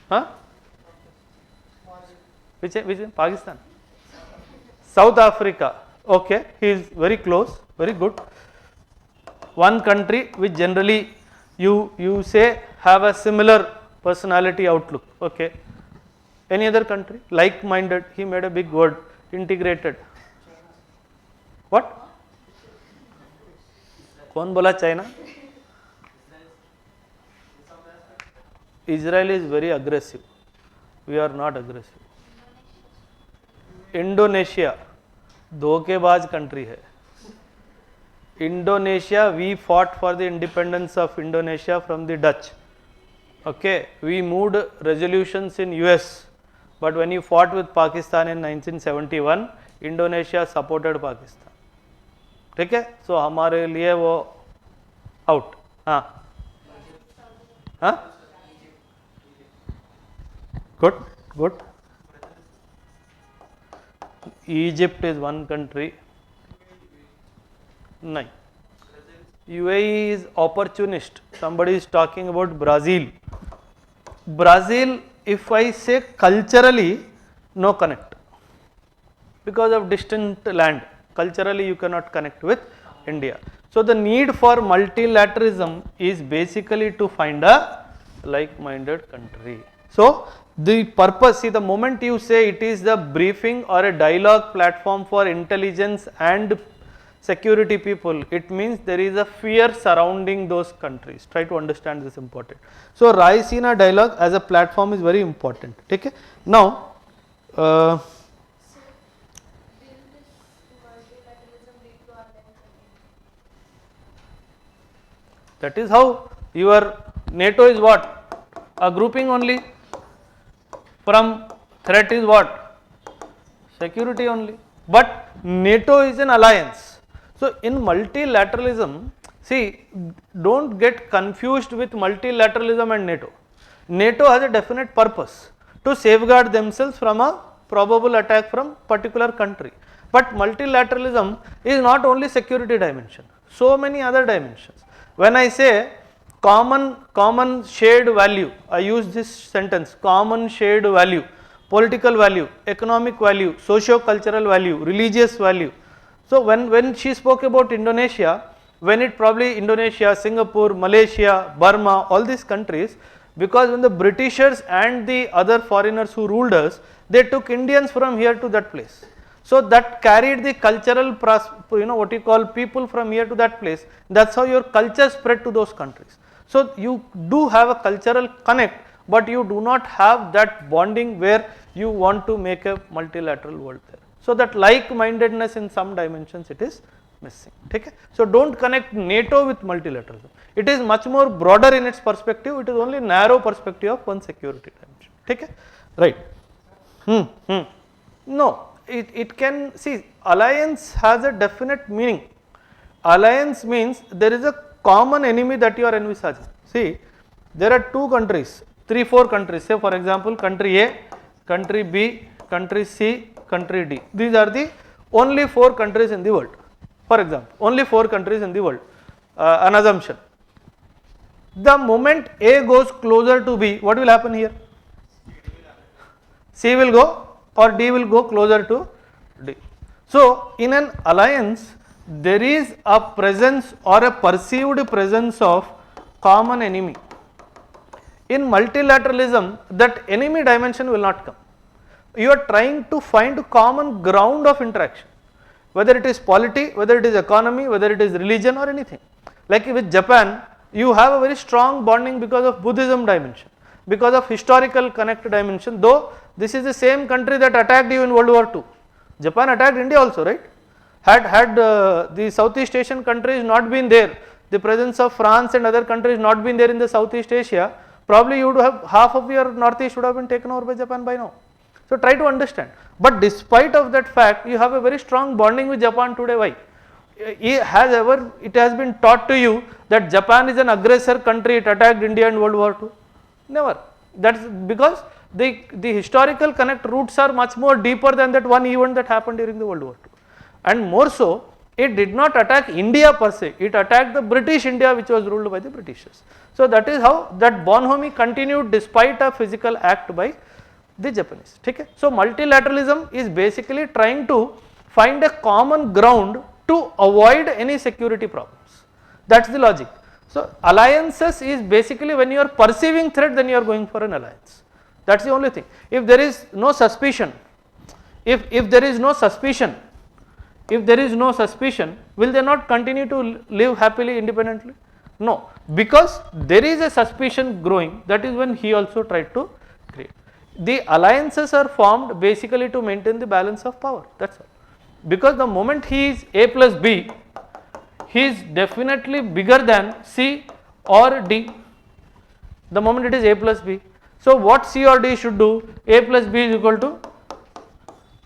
Speaker 1: Huh? Which Pakistan? South Africa. Okay, he is very close, very good. One country which generally you say have a similar personality outlook. Okay. Any other country? Like-minded. He made a big word. Integrated. What? कौन बोला China? Israel is very aggressive. We are not aggressive. Indonesia धोखेबाज country है. Indonesia, we fought for the independence of Indonesia from the Dutch. Okay, we moved resolutions in US, but when you fought with Pakistan in 1971, Indonesia supported Pakistan. ठीक है, so हमारे लिए वो out. हाँ, हाँ, good, good. Egypt is one country. No. UAE is opportunist. Somebody is talking about Brazil. Brazil, if I say culturally, no connect. Because of distant land, culturally you cannot connect with India. So the need for multilateralism is basically to find a like-minded country. So the purpose, see, the moment you say it is the briefing or a dialogue platform for intelligence and security people, it means there is a fear surrounding those countries. Try to understand this important. So Raisina dialogue as a platform is very important. Okay. Now, that is how your NATO is what? A grouping only. From threat is what? Security only. But NATO is an alliance. So in multilateralism, see, don't get confused with multilateralism and NATO. NATO has a definite purpose to safeguard themselves from a probable attack from particular country. But multilateralism is not only security dimension, so many other dimensions. When I say common shared value, I use this sentence, common shared value, political value, economic value, socio-cultural value, religious value. So when she spoke about Indonesia, when it probably Indonesia, Singapore, Malaysia, Burma, all these countries, because when the Britishers and the other foreigners who ruled us, they took Indians from here to that place. So that carried the cultural, what you call people from here to that place. That's how your culture spread to those countries. So you do have a cultural connect, but you do not have that bonding where you want to make a multilateral world there. So that like-mindedness in some dimensions it is missing. Okay? So don't connect NATO with multilateralism. It is much more broader in its perspective. It is only narrow perspective of one security dimension. Okay? Right. No, it can, see, alliance has a definite meaning. Alliance means there is a common enemy that you are envisaging. See, there are two countries, 3-4 countries, say for example country A, country B, country C, country D. These are the only 4 countries in the world. For example, only 4 countries in the world, an assumption. The moment A goes closer to B, what will happen here? C will go or D will go closer to D. So, in an alliance, there is a presence or a perceived presence of common enemy. In multilateralism, that enemy dimension will not come. You are trying to find common ground of interaction, whether it is polity, whether it is economy, whether it is religion or anything. Like with Japan, you have a very strong bonding because of Buddhism dimension, because of historical connect dimension, though this is the same country that attacked you in World War II. Japan attacked India also, right? Had the Southeast Asian countries not been there, the presence of France and other countries not been there in the Southeast Asia, probably you would have half of your Northeast would have been taken over by Japan by now. So try to understand. But despite of that fact, you have a very strong bonding with Japan today. Why? It has been taught to you that Japan is an aggressor country, it attacked India in World War II? Never. That's because the historical connect roots are much more deeper than that one event that happened during the World War II. And more so, it did not attack India per se, it attacked the British India which was ruled by the Britishers. So that is how that bonhomie continued despite a physical act by the Japanese. Okay? So multilateralism is basically trying to find a common ground to avoid any security problems. That is the logic. So alliances is basically when you are perceiving threat, then you are going for an alliance. That is the only thing. If there is no suspicion, if there is no suspicion, will they not continue to live happily independently? No, because there is a suspicion growing, that is when he also tried to create. The alliances are formed basically to maintain the balance of power, that is all. Because the moment he is A plus B, he is definitely bigger than C or D, the moment it is A plus B. So what C or D should do? A plus B is equal to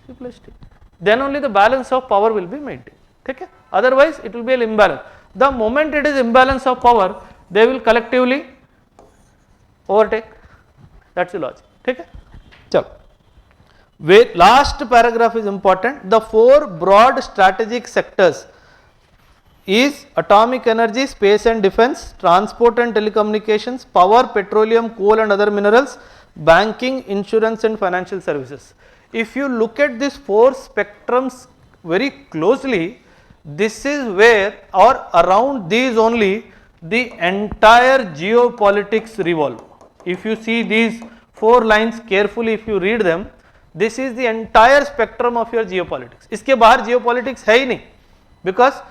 Speaker 1: C plus D. Then only the balance of power will be maintained. Okay? Otherwise it will be an imbalance. The moment it is imbalance of power, they will collectively overtake. That is the logic. Okay? Chalo. Last paragraph is important. The 4 broad strategic sectors is atomic energy, space and defense, transport and telecommunications, power, petroleum, coal and other minerals, banking, insurance and financial services. If you look at these 4 spectrums very closely, this is where or around these only the entire geopolitics revolve. If you see these 4 lines carefully, if you read them, this is the entire spectrum of your geopolitics. इसके बाहर geopolitics है ही नहीं, because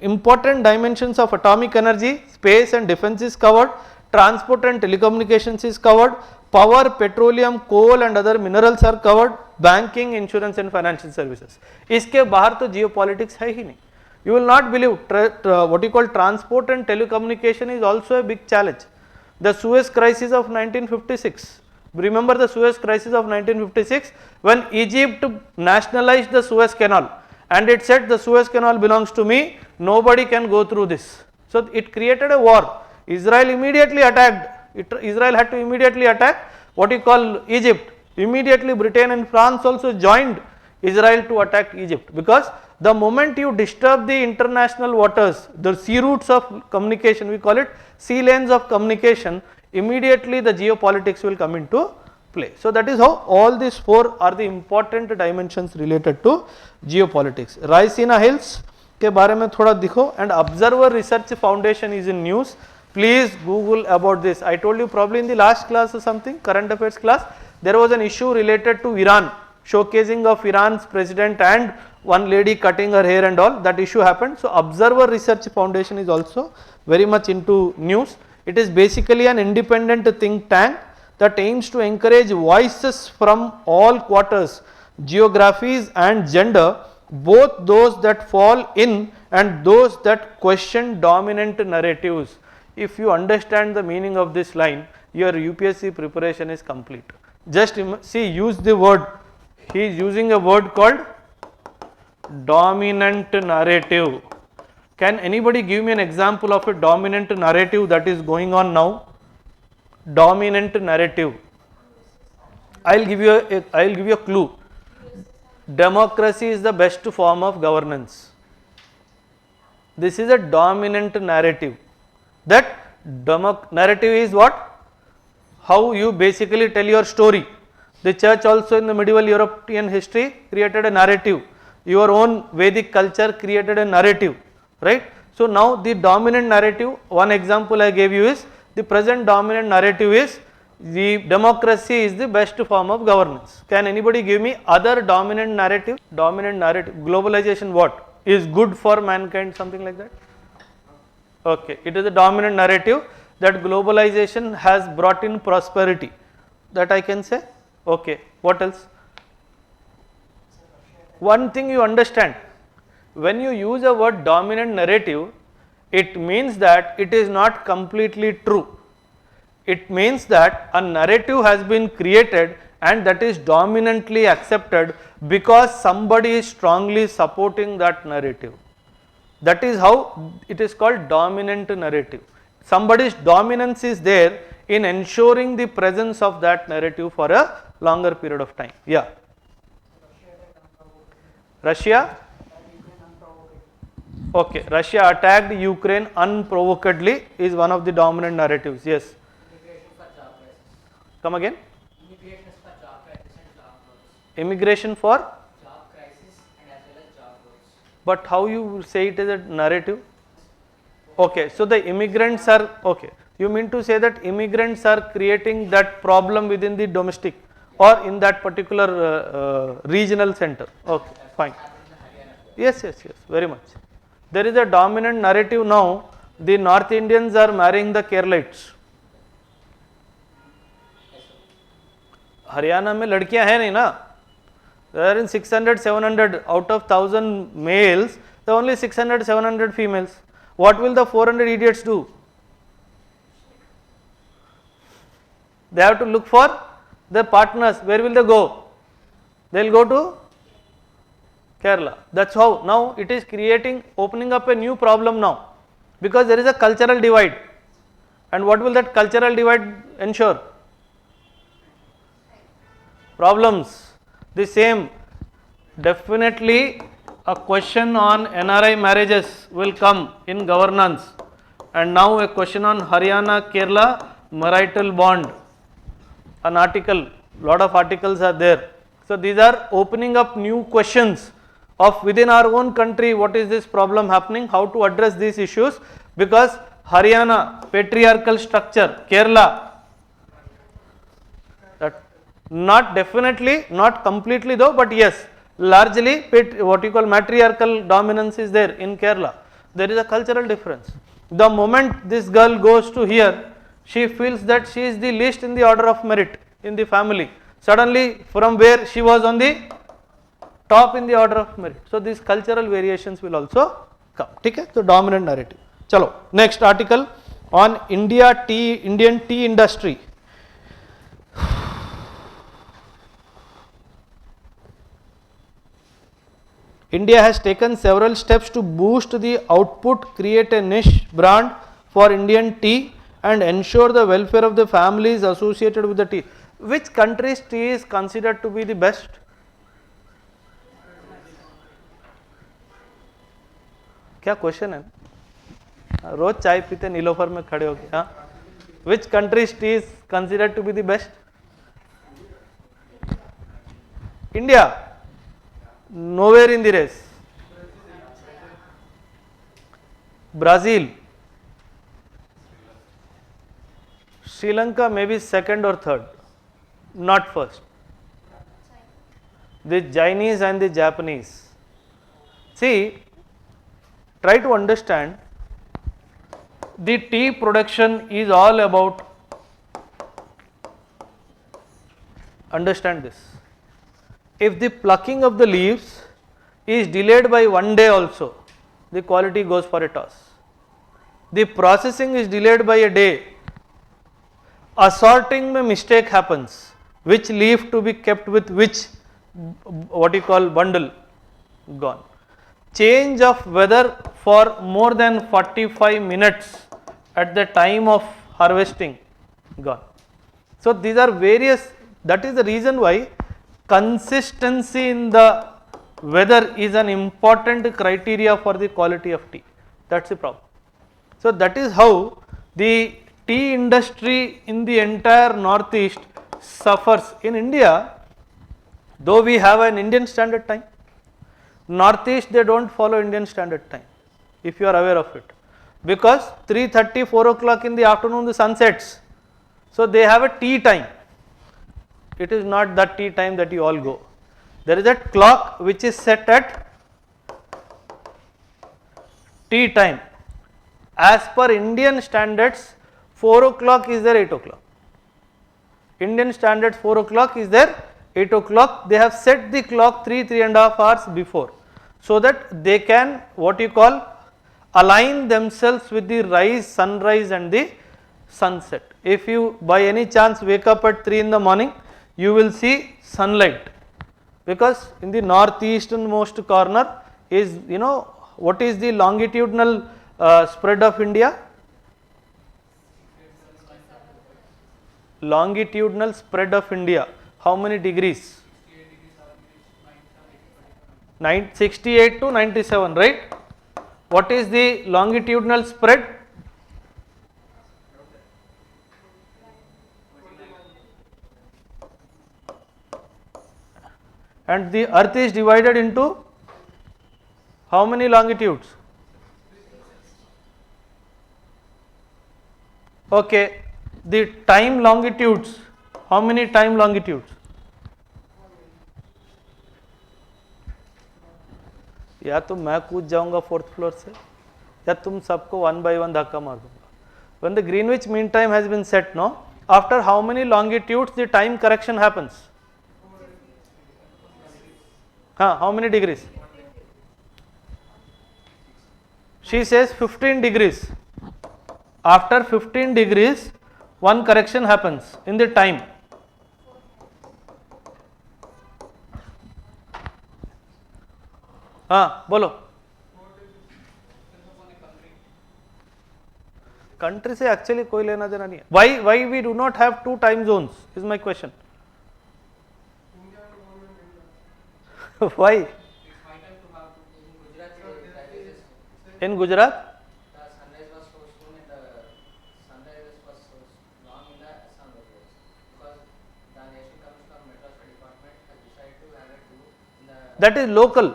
Speaker 1: important dimensions of atomic energy, space and defense is covered, transport and telecommunications is covered, power, petroleum, coal and other minerals are covered, banking, insurance and financial services. इसके बाहर तो geopolitics है ही नहीं. You will not believe what you call transport and telecommunication is also a big challenge. The Suez crisis of 1956. Remember the Suez crisis of 1956 when Egypt nationalized the Suez Canal and it said the Suez Canal belongs to me, nobody can go through this. So it created a war. Israel immediately attacked. Israel had to immediately attack what you call Egypt. Immediately Britain and France also joined Israel to attack Egypt, because the moment you disturb the international waters, the sea routes of communication, we call it sea lanes of communication, immediately the geopolitics will come into play. So that is how all these 4 are the important dimensions related to geopolitics. Raisina Hills के बारे में थोड़ा दिखो, and Observer Research Foundation is in news. Please Google about this. I told you probably in the last class or something, current affairs class, there was an issue related to Iran, showcasing of Iran's president and one lady cutting her hair and all, that issue happened. So Observer Research Foundation is also very much into news. It is basically an independent think tank that aims to encourage voices from all quarters, geographies and gender, both those that fall in and those that question dominant narratives. If you understand the meaning of this line, your UPSC preparation is complete. Just see, use the word, he is using a word called dominant narrative. Can anybody give me an example of a dominant narrative that is going on now? Dominant narrative. I'll give you a clue. Democracy is the best form of governance. This is a dominant narrative. That narrative is what? How you basically tell your story. The church also in the medieval European history created a narrative. Your own Vedic culture created a narrative, right? So now the dominant narrative, one example I gave you is, the present dominant narrative is the democracy is the best form of governance. Can anybody give me other dominant narrative? Dominant narrative, globalization what? Is good for mankind, something like that? Okay, it is a dominant narrative that globalization has brought in prosperity. That I can say. Okay, what else? One thing you understand, when you use a word dominant narrative, it means that it is not completely true. It means that a narrative has been created and that is dominantly accepted because somebody is strongly supporting that narrative. That is how it is called dominant narrative. Somebody's dominance is there in ensuring the presence of that narrative for a longer period of time. Yeah. Russia? Okay, Russia attacked Ukraine unprovokedly is one of the dominant narratives. Yes. Come again? Immigration for job crisis and as well as job growth. But how you say it is a narrative? Okay, so the immigrants are, okay, you mean to say that immigrants are creating that problem within the domestic or in that particular regional center? Okay, fine. Yes, very much. There is a dominant narrative now, the North Indians are marrying the Keralites. Haryana में लड़कियां हैं नहीं ना, there are in 600 700 out of 1000 males, there are only 600 700 females. What will the 400 idiots do? They have to look for their partners. Where will they go? They will go to Kerala. That's how now it is creating, opening up a new problem now, because there is a cultural divide. And what will that cultural divide ensure? Problems. The same, definitely a question on NRI marriages will come in governance, and now a question on Haryana Kerala marital bond, an article, lot of articles are there. So these are opening up new questions of within our own country, what is this problem happening, how to address these issues, because Haryana patriarchal structure, Kerala, that not definitely, not completely though, but yes, largely what you call matriarchal dominance is there in Kerala. There is a cultural difference. The moment this girl goes to here, she feels that she is the least in the order of merit in the family. Suddenly from where she was on the top in the order of merit. So these cultural variations will also come. Okay? So dominant narrative. Chalo, next article on Indian tea industry. India has taken several steps to boost the output, create a niche brand for Indian tea and ensure the welfare of the families associated with the tea. Which country's tea is considered to be the best? क्या question है? रोज चाय पीते नीलोफर में खड़े होके, हाँ? Which country's tea is considered to be the best? India. Nowhere in the race. Brazil. Sri Lanka maybe second or third, not first. The Chinese and the Japanese. See, try to understand, the tea production is all about, understand this. If the plucking of the leaves is delayed by one day also, the quality goes for a toss. The processing is delayed by a day. Assorting में mistake happens. Which leaf to be kept with which what you call bundle, gone. Change of weather for more than 45 minutes at the time of harvesting, gone. So these are various, that is the reason why consistency in the weather is an important criteria for the quality of tea. That's the problem. So that is how the tea industry in the entire northeast suffers. In India, though we have an Indian standard time, northeast they don't follow Indian standard time, if you are aware of it, because 3:30, 4 o'clock in the afternoon the sun sets. So they have a tea time. It is not that tea time that you all go. There is a clock which is set at tea time. As per Indian standards, 4 o'clock is there, 8 o'clock. Indian standards 4 o'clock is there, 8 o'clock. They have set the clock 3.5 hours before, so that they can what you call align themselves with the rise, sunrise and the sunset. If you by any chance wake up at 3 in the morning, you will see sunlight, because in the northeasternmost corner is, you know, what is the longitudinal spread of India? Longitudinal spread of India, how many degrees? 68 to 97, right? What is the longitudinal spread? And the earth is divided into how many longitudes? Okay, the time longitudes, how many time longitudes? या तो मैं कूद जाऊंगा 4th floor से, या तुम सबको 1 by 1 धक्का मार दूंगा. When the Greenwich mean time has been set, no, after how many longitudes the time correction happens? How many degrees? She says 15 degrees. After 15 degrees, one correction happens in the time. बोलो. Country से actually कोई लेना देना नहीं है. Why we do not have 2 time zones is my question. Why? In Gujarat?
Speaker 2: The sunrise was so soon and the sunrise was so long in the Assam areas, because the National Commission on Meteorology Department has decided to have it do in the.
Speaker 1: That is local.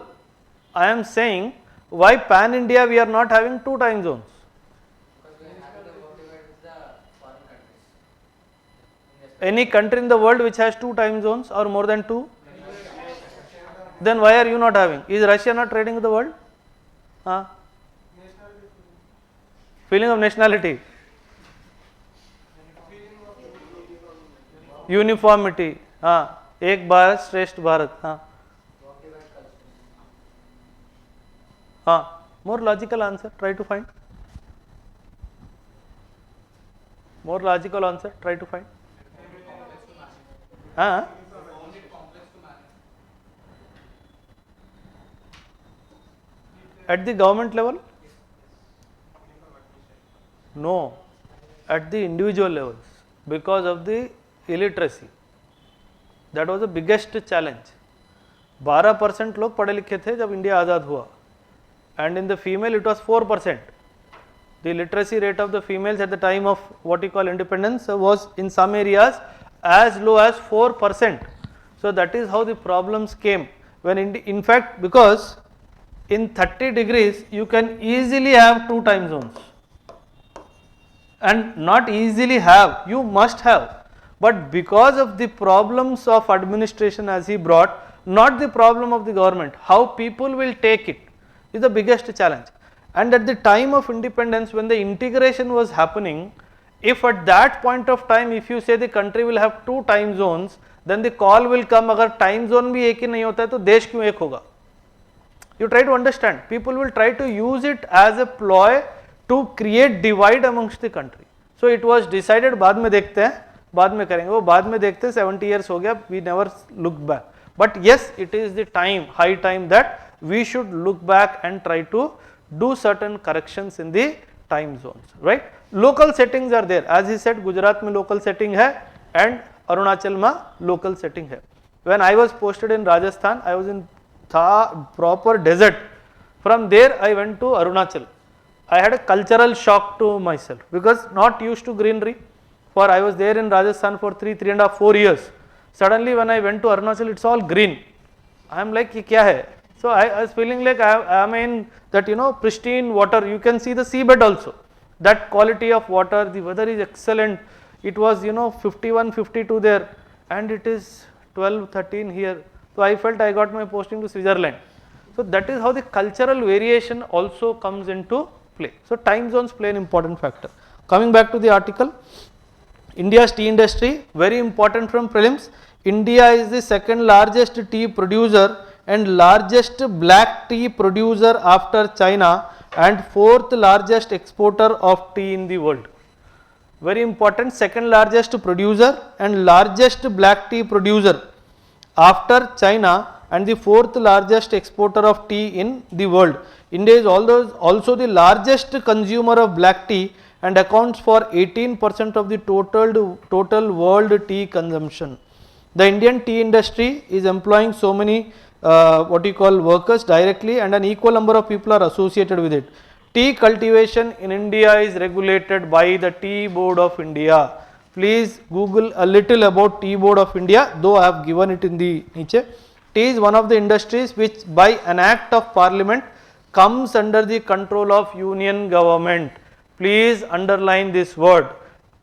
Speaker 1: I am saying, why pan India we are not having 2 time zones?
Speaker 2: Because we are having the world divided with the foreign countries.
Speaker 1: Any country in the world which has 2 time zones or more than 2? Then why are you not having? Is Russia not trading with the world? Feeling of nationality, uniformity, एक भारत श्रेष्ठ Bharat, more logical answer, try to find. More logical answer, try to find. At the government level? No, at the individual levels, because of the illiteracy. That was the biggest challenge. 12% लोग पढ़े लिखे थे जब India आज़ाद हुआ, and in the female it was 4%. The literacy rate of the females at the time of what you call independence was in some areas as low as 4%. So that is how the problems came. When in fact, because in 30 degrees you can easily have 2 time zones. And not easily have, you must have, but because of the problems of administration as he brought, not the problem of the government, how people will take it is the biggest challenge. And at the time of independence, when the integration was happening, if at that point of time if you say the country will have 2 time zones, then the call will come, अगर time zone भी एक ही नहीं होता है तो देश क्यों एक होगा? You try to understand. People will try to use it as a ploy to create divide amongst the country. So it was decided बाद में देखते हैं, बाद में करेंगे, वो बाद में देखते हैं, 70 years हो गया, we never look back. But yes, it is the time, high time that we should look back and try to do certain corrections in the time zones, right? Local settings are there. As he said, Gujarat में local setting है and Arunachal में local setting है. When I was posted in Rajasthan, I was in proper desert. From there I went to Arunachal. I had a cultural shock to myself because not used to greenery. For I was there in Rajasthan for 3.5, 4 years. Suddenly when I went to Arunachal, it's all green. I am like, ye kya hai? So I was feeling like I am in that, you know, pristine water. You can see the seabed also. That quality of water, the weather is excellent. It was, you know, 51, 52 there and it is 12, 13 here. So I felt I got my posting to Switzerland. So that is how the cultural variation also comes into play. So time zones play an important factor. Coming back to the article, India's tea industry, very important from prelims. India is the second largest tea producer and largest black tea producer after China and fourth largest exporter of tea in the world. Very important, second largest producer and largest black tea producer after China and the fourth largest exporter of tea in the world. India is also the largest consumer of black tea and accounts for 18% of the total world tea consumption. The Indian tea industry is employing so many workers directly and an equal number of people are associated with it. Tea cultivation in India is regulated by the Tea Board of India. Please Google a little about Tea Board of India, though I have given it in the niche. Tea is one of the industries which by an act of parliament comes under the control of union government. Please underline this word.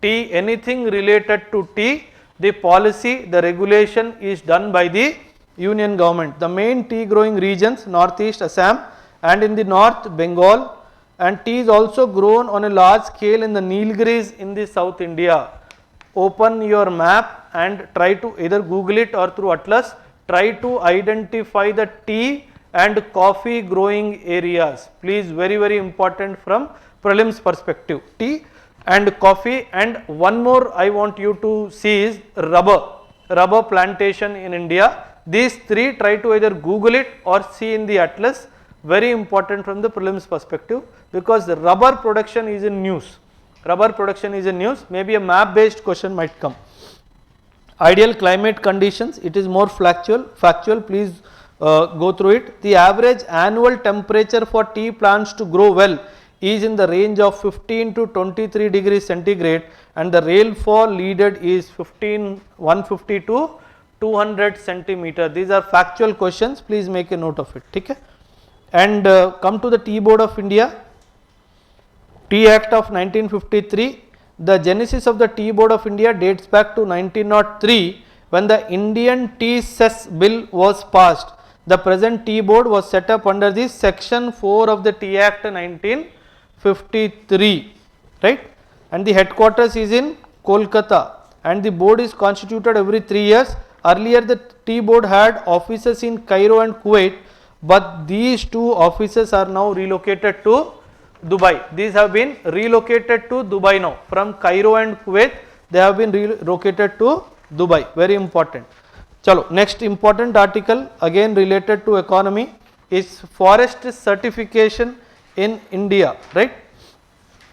Speaker 1: Tea, anything related to tea, the policy, the regulation is done by the union government. The main tea growing regions, northeast Assam and in the north Bengal, and tea is also grown on a large scale in the Nilgiris in the South India. Open your map and try to either Google it or through Atlas, try to identify the tea and coffee growing areas. Please, very, very important from prelims perspective. Tea and coffee, and one more I want you to see is rubber plantation in India. These three, try to either Google it or see in the Atlas. Very important from the prelims perspective because the rubber production is in news. Rubber production is in news. Maybe a map based question might come. Ideal climate conditions, it is more factual. Please go through it. The average annual temperature for tea plants to grow well is in the range of 15 to 23 degrees centigrade and the rainfall needed is 150 to 200 centimeter. These are factual questions. Please make a note of it. Okay? And come to the Tea Board of India. Tea Act of 1953. The genesis of the Tea Board of India dates back to 1903 when the Indian Tea Cess Bill was passed. The present Tea Board was set up under the section 4 of the Tea Act 1953, right? And the headquarters is in Kolkata and the board is constituted every 3 years. Earlier the Tea Board had offices in Cairo and Kuwait, but these two offices are now relocated to Dubai. These have been relocated to Dubai now. From Cairo and Kuwait, they have been relocated to Dubai. Very important. Chalo, next important article again related to economy is forest certification in India, right?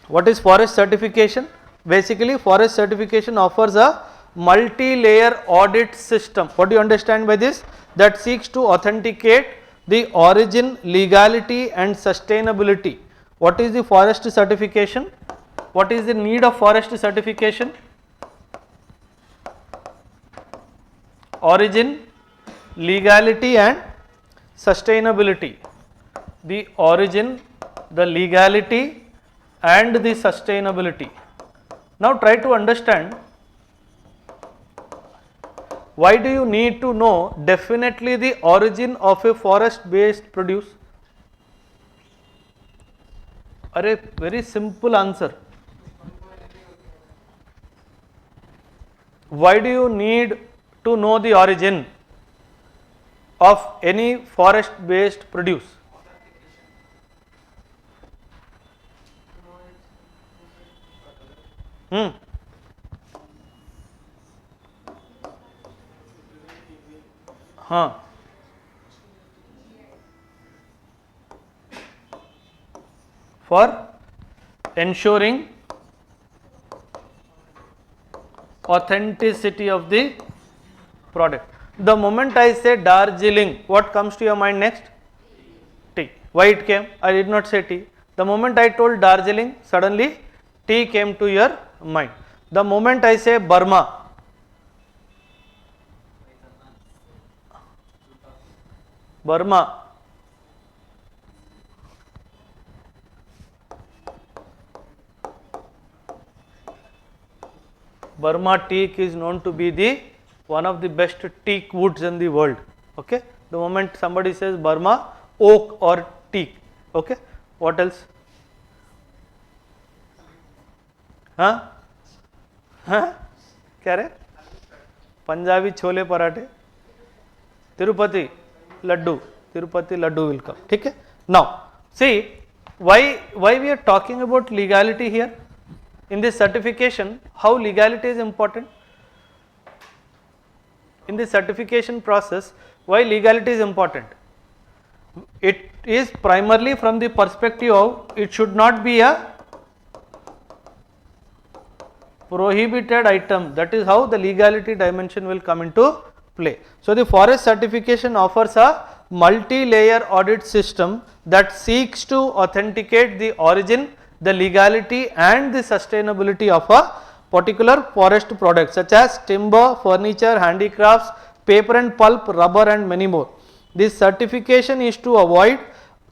Speaker 1: What is forest certification? Basically, forest certification offers a multi-layer audit system. What do you understand by this? That seeks to authenticate the origin, legality and sustainability. What is the forest certification? What is the need of forest certification? Origin, legality and sustainability. The origin, the legality and the sustainability. Now try to understand, why do you need to know definitely the origin of a forest based produce? Arey, very simple answer. Why do you need to know the origin of any forest based produce? हाँ, for ensuring authenticity of the product. The moment I say Darjeeling, what comes to your mind next? Tea. Why it came? I did not say tea. The moment I told Darjeeling, suddenly tea came to your mind. The moment I say Burma, Burma, Burma teak is known to be the one of the best teak woods in the world. Okay. The moment somebody says Burma, oak or teak. Okay. What else? Huh? Huh? क्या रे? पंजाबी छोले पराठे, Tirupati Laddu will come. ठीक है. Now see why we are talking about legality here in this certification. How legality is important in the certification process? Why legality is important? It is primarily from the perspective of it should not be a prohibited item. That is how the legality dimension will come into play. So the forest certification offers a multi-layer audit system that seeks to authenticate the origin, the legality and the sustainability of a particular forest product such as timber, furniture, handicrafts, paper and pulp, rubber and many more. This certification is to avoid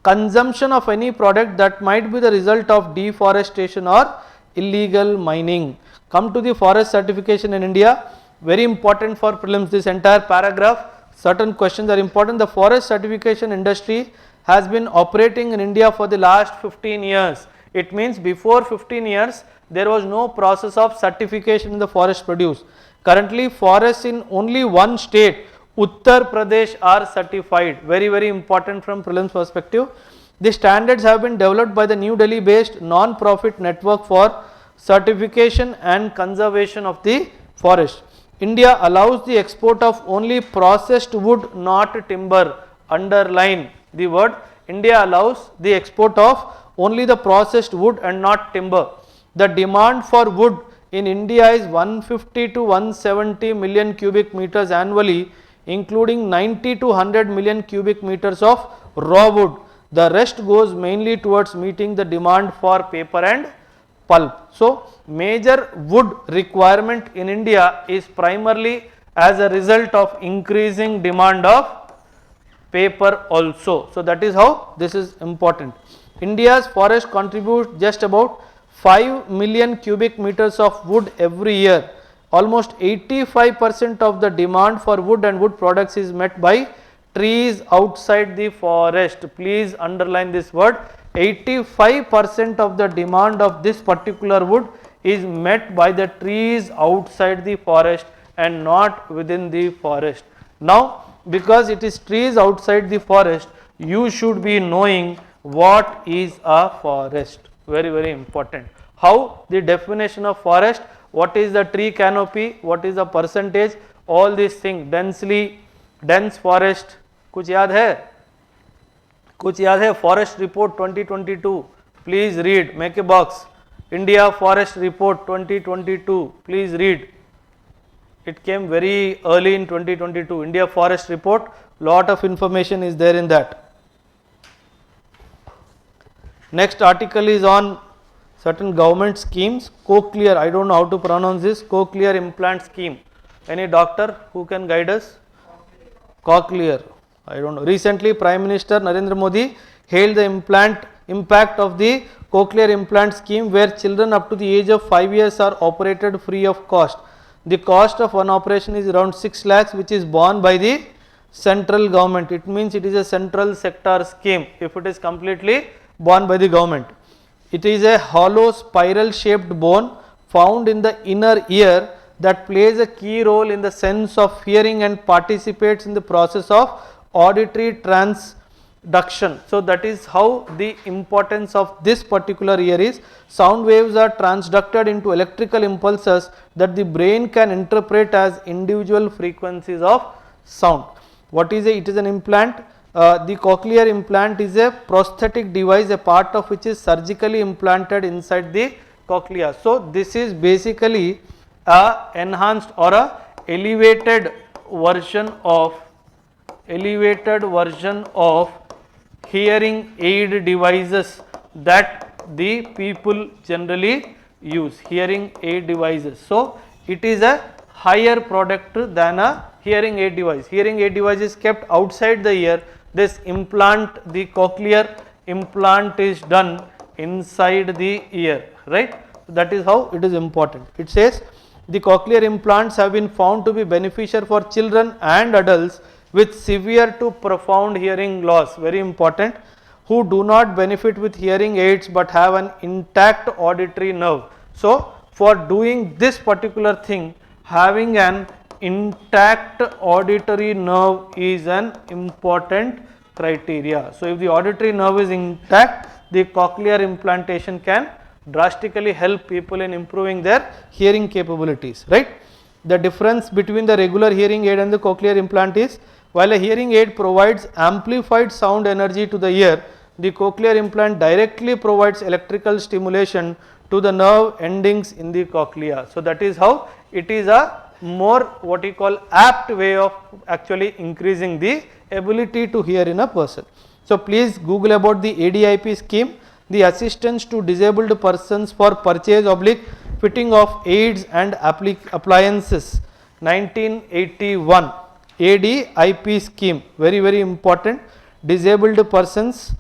Speaker 1: consumption of any product that might be the result of deforestation or illegal mining. Come to the forest certification in India, very important for prelims. This entire paragraph, certain questions are important. The forest certification industry has been operating in India for the last 15 years. It means before 15 years there was no process of certification in the forest produce. Currently forests in only one state, Uttar Pradesh, are certified. Very important from prelims perspective. The standards have been developed by the New Delhi based non-profit network for certification and conservation of the forest. India allows the export of only processed wood, not timber. Underline the word. India allows the export of only the processed wood and not timber. The demand for wood in India is 150 to 170 million cubic meters annually, including 90 to 100 million cubic meters of raw wood. The rest goes mainly towards meeting the demand for paper and pulp. So major wood requirement in India is primarily as a result of increasing demand of paper also. So that is how this is important. India's forest contribute just about 5 million cubic meters of wood every year. Almost 85% of the demand for wood and wood products is met by trees outside the forest. Please underline this word. 85% of the demand of this particular wood is met by the trees outside the forest and not within the forest. Now because it is trees outside the forest, you should be knowing what is a forest. Very important. How the definition of forest, what is the tree canopy, what is the percentage, all these things. Dense forest, कुछ याद है? Forest report 2022, please read. Make a box. India Forest Report 2022, please read. It came very early in 2022. India Forest Report, lot of information is there in that. Next article is on certain government schemes. Cochlear, I don't know how to pronounce this. Cochlear implant scheme. Any doctor who can guide us? Cochlear, I don't know. Recently Prime Minister Narendra Modi hailed the impact of the cochlear implant scheme, where children up to the age of 5 years are operated free of cost. The cost of one operation is around 6 lakhs, which is borne by the central government. It means it is a central sector scheme if it is completely borne by the government. It is a hollow spiral shaped bone found in the inner ear that plays a key role in the sense of hearing and participates in the process of auditory duction. So that is how the importance of this particular ear is. Sound waves are transducted into electrical impulses that the brain can interpret as individual frequencies of sound. What is it? It is an implant. The cochlear implant is a prosthetic device, a part of which is surgically implanted inside the cochlea. So this is basically a enhanced or a elevated version of hearing aid devices that the people generally use, hearing aid devices. So it is a higher product than a hearing aid device. Hearing aid device is kept outside the ear. This implant, the cochlear implant, is done inside the ear, right? That is how it is important. It says the cochlear implants have been found to be beneficial for children and adults with severe to profound hearing loss, very important, who do not benefit with hearing aids but have an intact auditory nerve. So for doing this particular thing, having an intact auditory nerve is an important criteria. So if the auditory nerve is intact, the cochlear implantation can drastically help people in improving their hearing capabilities, right? The difference between the regular hearing aid and the cochlear implant is, while a hearing aid provides amplified sound energy to the ear, the cochlear implant directly provides electrical stimulation to the nerve endings in the cochlea. So that is how it is a more what you call apt way of actually increasing the ability to hear in a person. So please Google about the ADIP scheme, the assistance to disabled persons for purchase / fitting of aids and appliances, 1981. ADIP scheme, very important. Disabled persons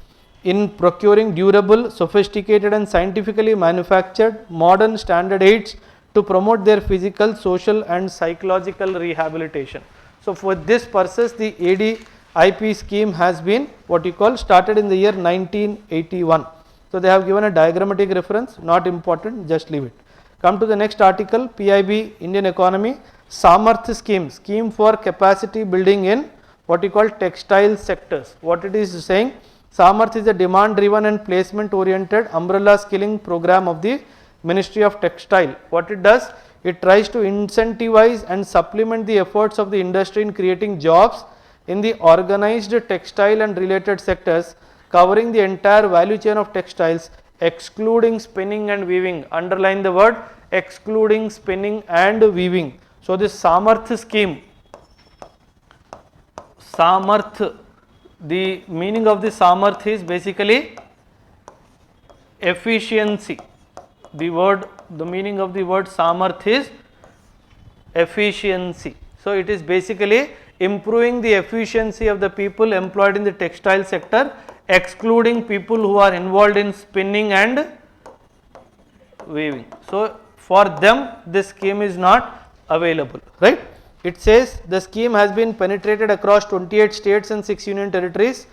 Speaker 1: in procuring durable, sophisticated and scientifically manufactured modern standard aids to promote their physical, social and psychological rehabilitation. So for this purpose, the ADIP scheme has been what you call started in the year 1981. So they have given a diagrammatic reference, not important, just leave it. Come to the next article, PIB Indian Economy, Samarth scheme, scheme for capacity building in what you call textile sectors. What it is saying, Samarth is a demand driven and placement oriented umbrella skilling program of the Ministry of Textile. What it does, it tries to incentivize and supplement the efforts of the industry in creating jobs in the organized textile and related sectors, covering the entire value chain of textiles, excluding spinning and weaving. Underline the word excluding spinning and weaving. So this Samarth scheme, Samarth, the meaning of the Samarth is basically efficiency. The meaning of the word Samarth is efficiency. So it is basically improving the efficiency of the people employed in the textile sector, excluding people who are involved in spinning and weaving. So for them this scheme is not available, right? It says the scheme has been penetrated across 28 states and 6 union territories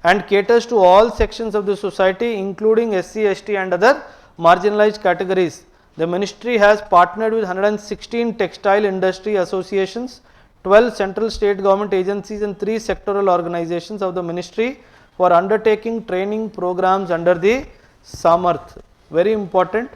Speaker 1: and caters to all sections of the society, including SC, ST and other marginalized categories. The ministry has partnered with 116 textile industry associations, 12 central state government agencies and 3 sectoral organizations of the ministry for undertaking training programs under the Samarth. Very important.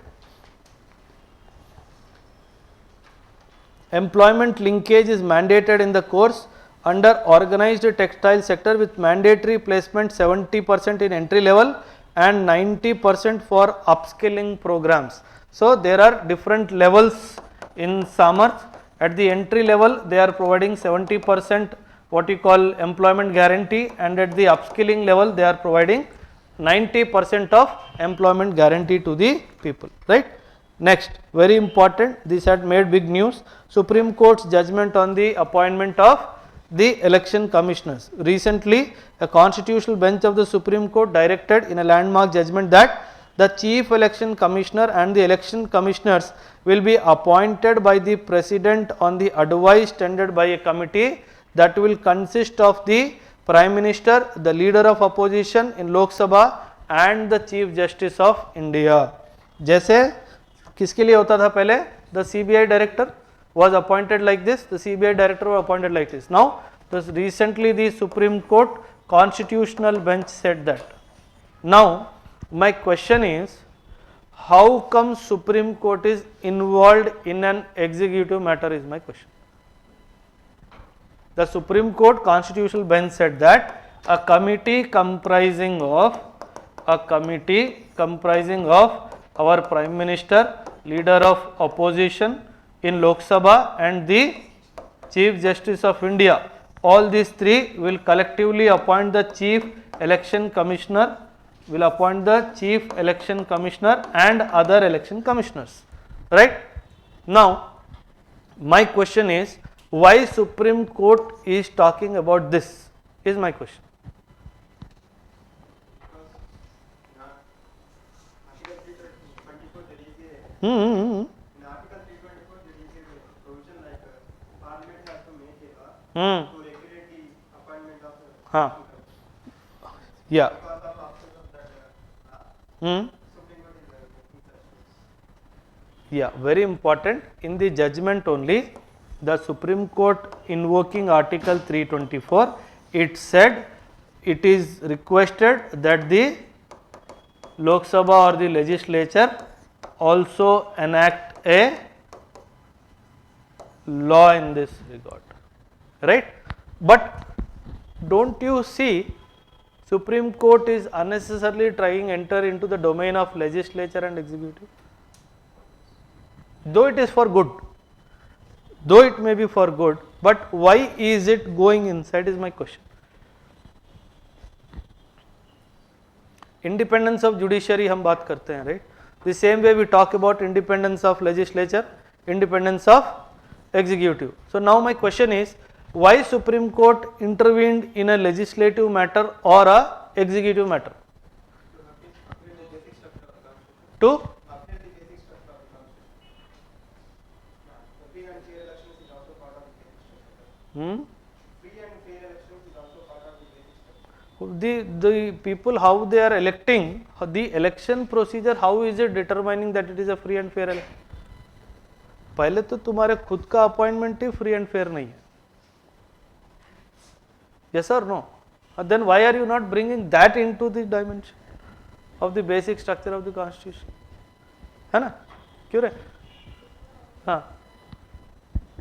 Speaker 1: Employment linkage is mandated in the course under organized textile sector with mandatory placement 70% in entry level and 90% for upskilling programs. So there are different levels in Samarth. At the entry level they are providing 70% what you call employment guarantee, and at the upskilling level they are providing 90% of employment guarantee to the people, right? Next, very important, this had made big news, Supreme Court's judgment on the appointment of the election commissioners. Recently, a constitutional bench of the Supreme Court directed in a landmark judgment that the chief election commissioner and the election commissioners will be appointed by the president on the advice tendered by a committee that will consist of the prime minister, the leader of opposition in Lok Sabha and the chief justice of India. जैसे किसके लिए होता था पहले, the CBI director was appointed like this, the CBI director was appointed like this. Now recently the Supreme Court constitutional bench said that. Now my question is, how come Supreme Court is involved in an executive matter is my question. The Supreme Court constitutional bench said that a committee comprising of our Prime Minister, Leader of Opposition in Lok Sabha and the Chief Justice of India, all these three will collectively appoint the Chief Election Commissioner, and other election commissioners, right? Now my question is, why Supreme Court is talking about this is my question.
Speaker 3: In Article 324, there is a provision like Parliament has to make a law to regulate the appointment of
Speaker 1: Yeah.
Speaker 3: because of absence of that
Speaker 1: Hmm.
Speaker 3: Supreme Court is making such rules.
Speaker 1: Yeah, very important. In the judgment only, the Supreme Court invoking Article 324, it said it is requested that the Lok Sabha or the legislature also enact a law in this regard, right? But don't you see, Supreme Court is unnecessarily trying enter into the domain of legislature and executive, though it is for good, though it may be for good, but why is it going inside is my question. Independence of judiciary हम बात करते हैं, right? The same way we talk about independence of legislature, independence of executive. So now my question is, why Supreme Court intervened in a legislative matter or a executive matter? To
Speaker 3: Update the basic structure of the constitution. The free and fair elections is also part of the basic structure. Free and fair elections is also part of the basic structure.
Speaker 1: the people, how they are electing, the election procedure, how is it determining that it is a free and fair election? पहले तो तुम्हारे खुद का appointment he free and fair नहीं है, yes or no? Then why are you not bringing that into the dimension of the basic structure of the constitution? है ना, क्यों रे? हाँ.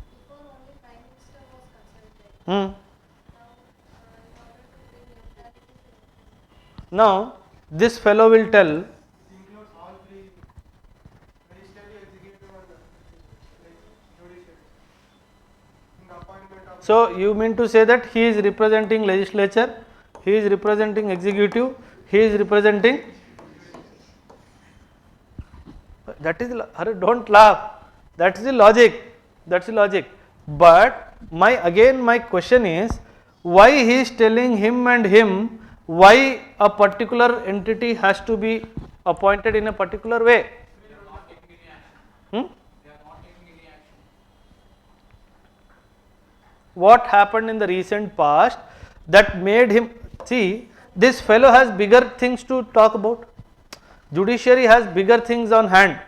Speaker 4: Before only Prime Minister was consulted.
Speaker 1: Now this fellow will tell,
Speaker 3: It includes all three: legislative, executive, and judiciary. In the appointment of
Speaker 1: so you mean to say that he is representing legislature, he is representing executive, he is representing, that is, don't laugh, that's the logic, that's the logic. But my question is, why he is telling him and him, why a particular entity has to be appointed in a particular way?
Speaker 2: They are not taking any action.
Speaker 1: Hmm?
Speaker 2: They are not taking any action.
Speaker 1: What happened in the recent past that made him, see, this fellow has bigger things to talk about, judiciary has bigger things on hand.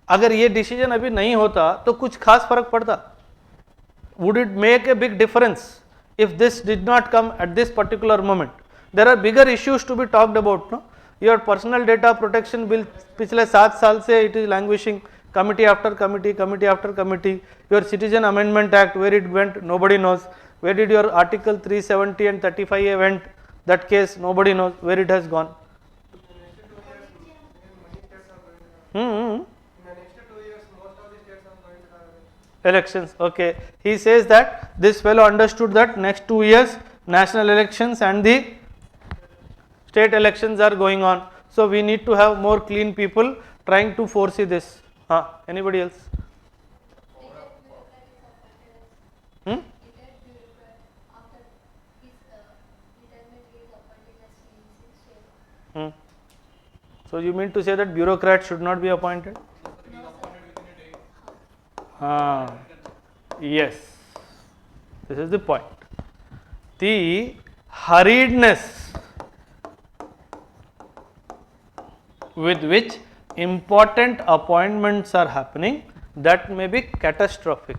Speaker 1: अगर ये decision अभी नहीं होता तो कुछ खास फर्क पड़ता? Would it make a big difference if this did not come at this particular moment? There are bigger issues to be talked about, no? Your personal data protection bill पिछले 7 साल से it is languishing, committee after committee, committee after committee. Your Citizen Amendment Act, where it went, nobody knows. Where did your Article 370 and 35A went? That case, nobody knows where it has gone.
Speaker 3: in the next 2 years, most of the states are going to have
Speaker 1: Elections, okay. He says that this fellow understood that next 2 years national elections and the state elections are going on. So we need to have more clean people trying to foresee this. Anybody else? Hmm? So you mean to say that bureaucrats should not be appointed? Yes, this is the point. The hurriedness with which important appointments are happening, that may be catastrophic.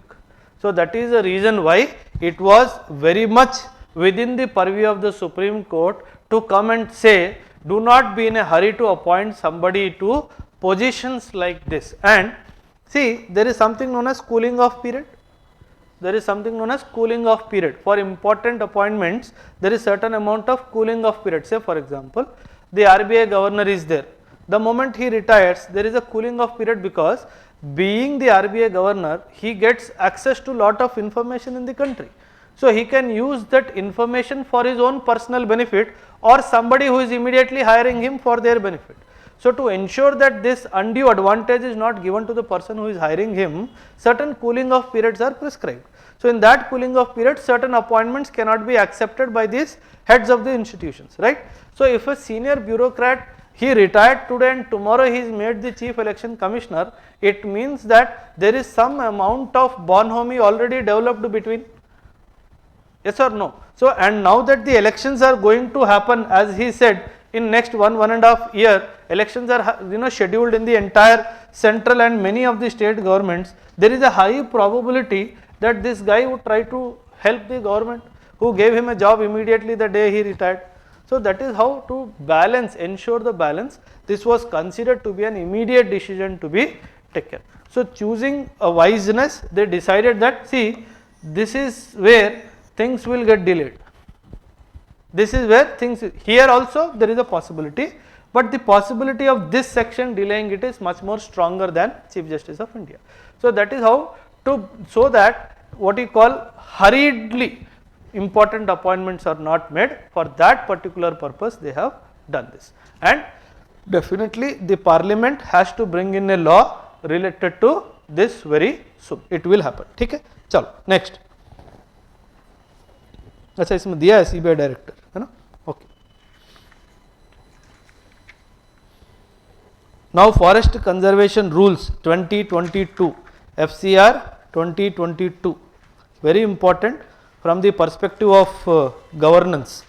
Speaker 1: So that is the reason why it was very much within the purview of the Supreme Court to come and say, do not be in a hurry to appoint somebody to positions like this. And see, there is something known as cooling off period. There is something known as cooling off period. For important appointments, there is certain amount of cooling off period. Say for example, the RBI governor is there. The moment he retires, there is a cooling off period, because being the RBI governor, he gets access to lot of information in the country. So he can use that information for his own personal benefit, or somebody who is immediately hiring him for their benefit. So to ensure that this undue advantage is not given to the person who is hiring him, certain cooling off periods are prescribed. So in that cooling off period, certain appointments cannot be accepted by these heads of the institutions, right? So if a senior bureaucrat, he retired today and tomorrow he is made the chief election commissioner, it means that there is some amount of bonhomie already developed between. Yes or no? So and now that the elections are going to happen, as he said, in next 1.5 year, elections are scheduled in the entire central and many of the state governments. There is a high probability that this guy would try to help the government who gave him a job immediately the day he retired. So that is how to balance, ensure the balance. This was considered to be an immediate decision to be taken. So choosing a wiseness, they decided that, see, this is where things will get delayed. This is where things, here also there is a possibility, but the possibility of this section delaying it is much more stronger than Chief Justice of India. So that is how to, so that what you call hurriedly important appointments are not made. For that particular purpose they have done this, and definitely the parliament has to bring in a law related to this very soon. It will happen. ठीक है, चलो next. अच्छा इसमें दिया है CBI director है ना, okay. Now forest conservation rules 2022, FCR 2022, very important from the perspective of governance.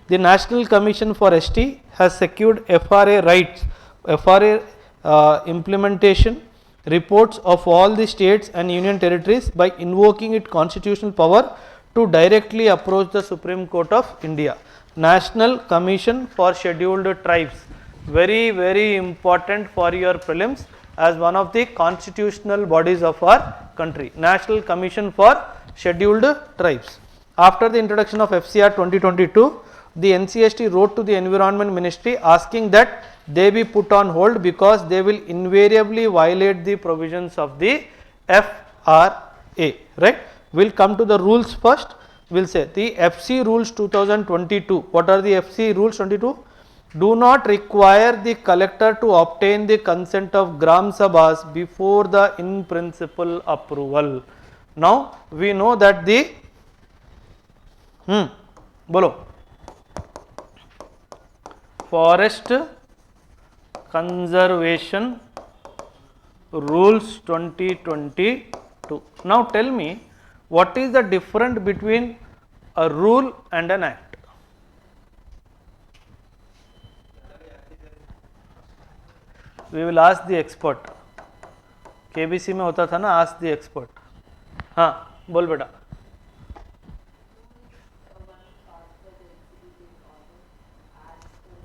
Speaker 1: The National Commission for ST has secured FRA rights, FRA implementation reports of all the states and union territories by invoking its constitutional power to directly approach the Supreme Court of India. National Commission for Scheduled Tribes, very very important for your prelims as one of the constitutional bodies of our country. National Commission for Scheduled Tribes. After the introduction of FCR 2022, the NCST wrote to the Environment Ministry asking that they be put on hold because they will invariably violate the provisions of the FRA, right. We will come to the rules first. We will say the FC rules 2022. What are the FC rules 22? Do not require the collector to obtain the consent of Gram Sabhas before the in principle approval. Now we know that the bolo forest conservation rules 2022. Now tell me, what is the difference between a rule and an act? We will ask the expert. KBC में होता था ना, ask the expert. हाँ बोल बेटा.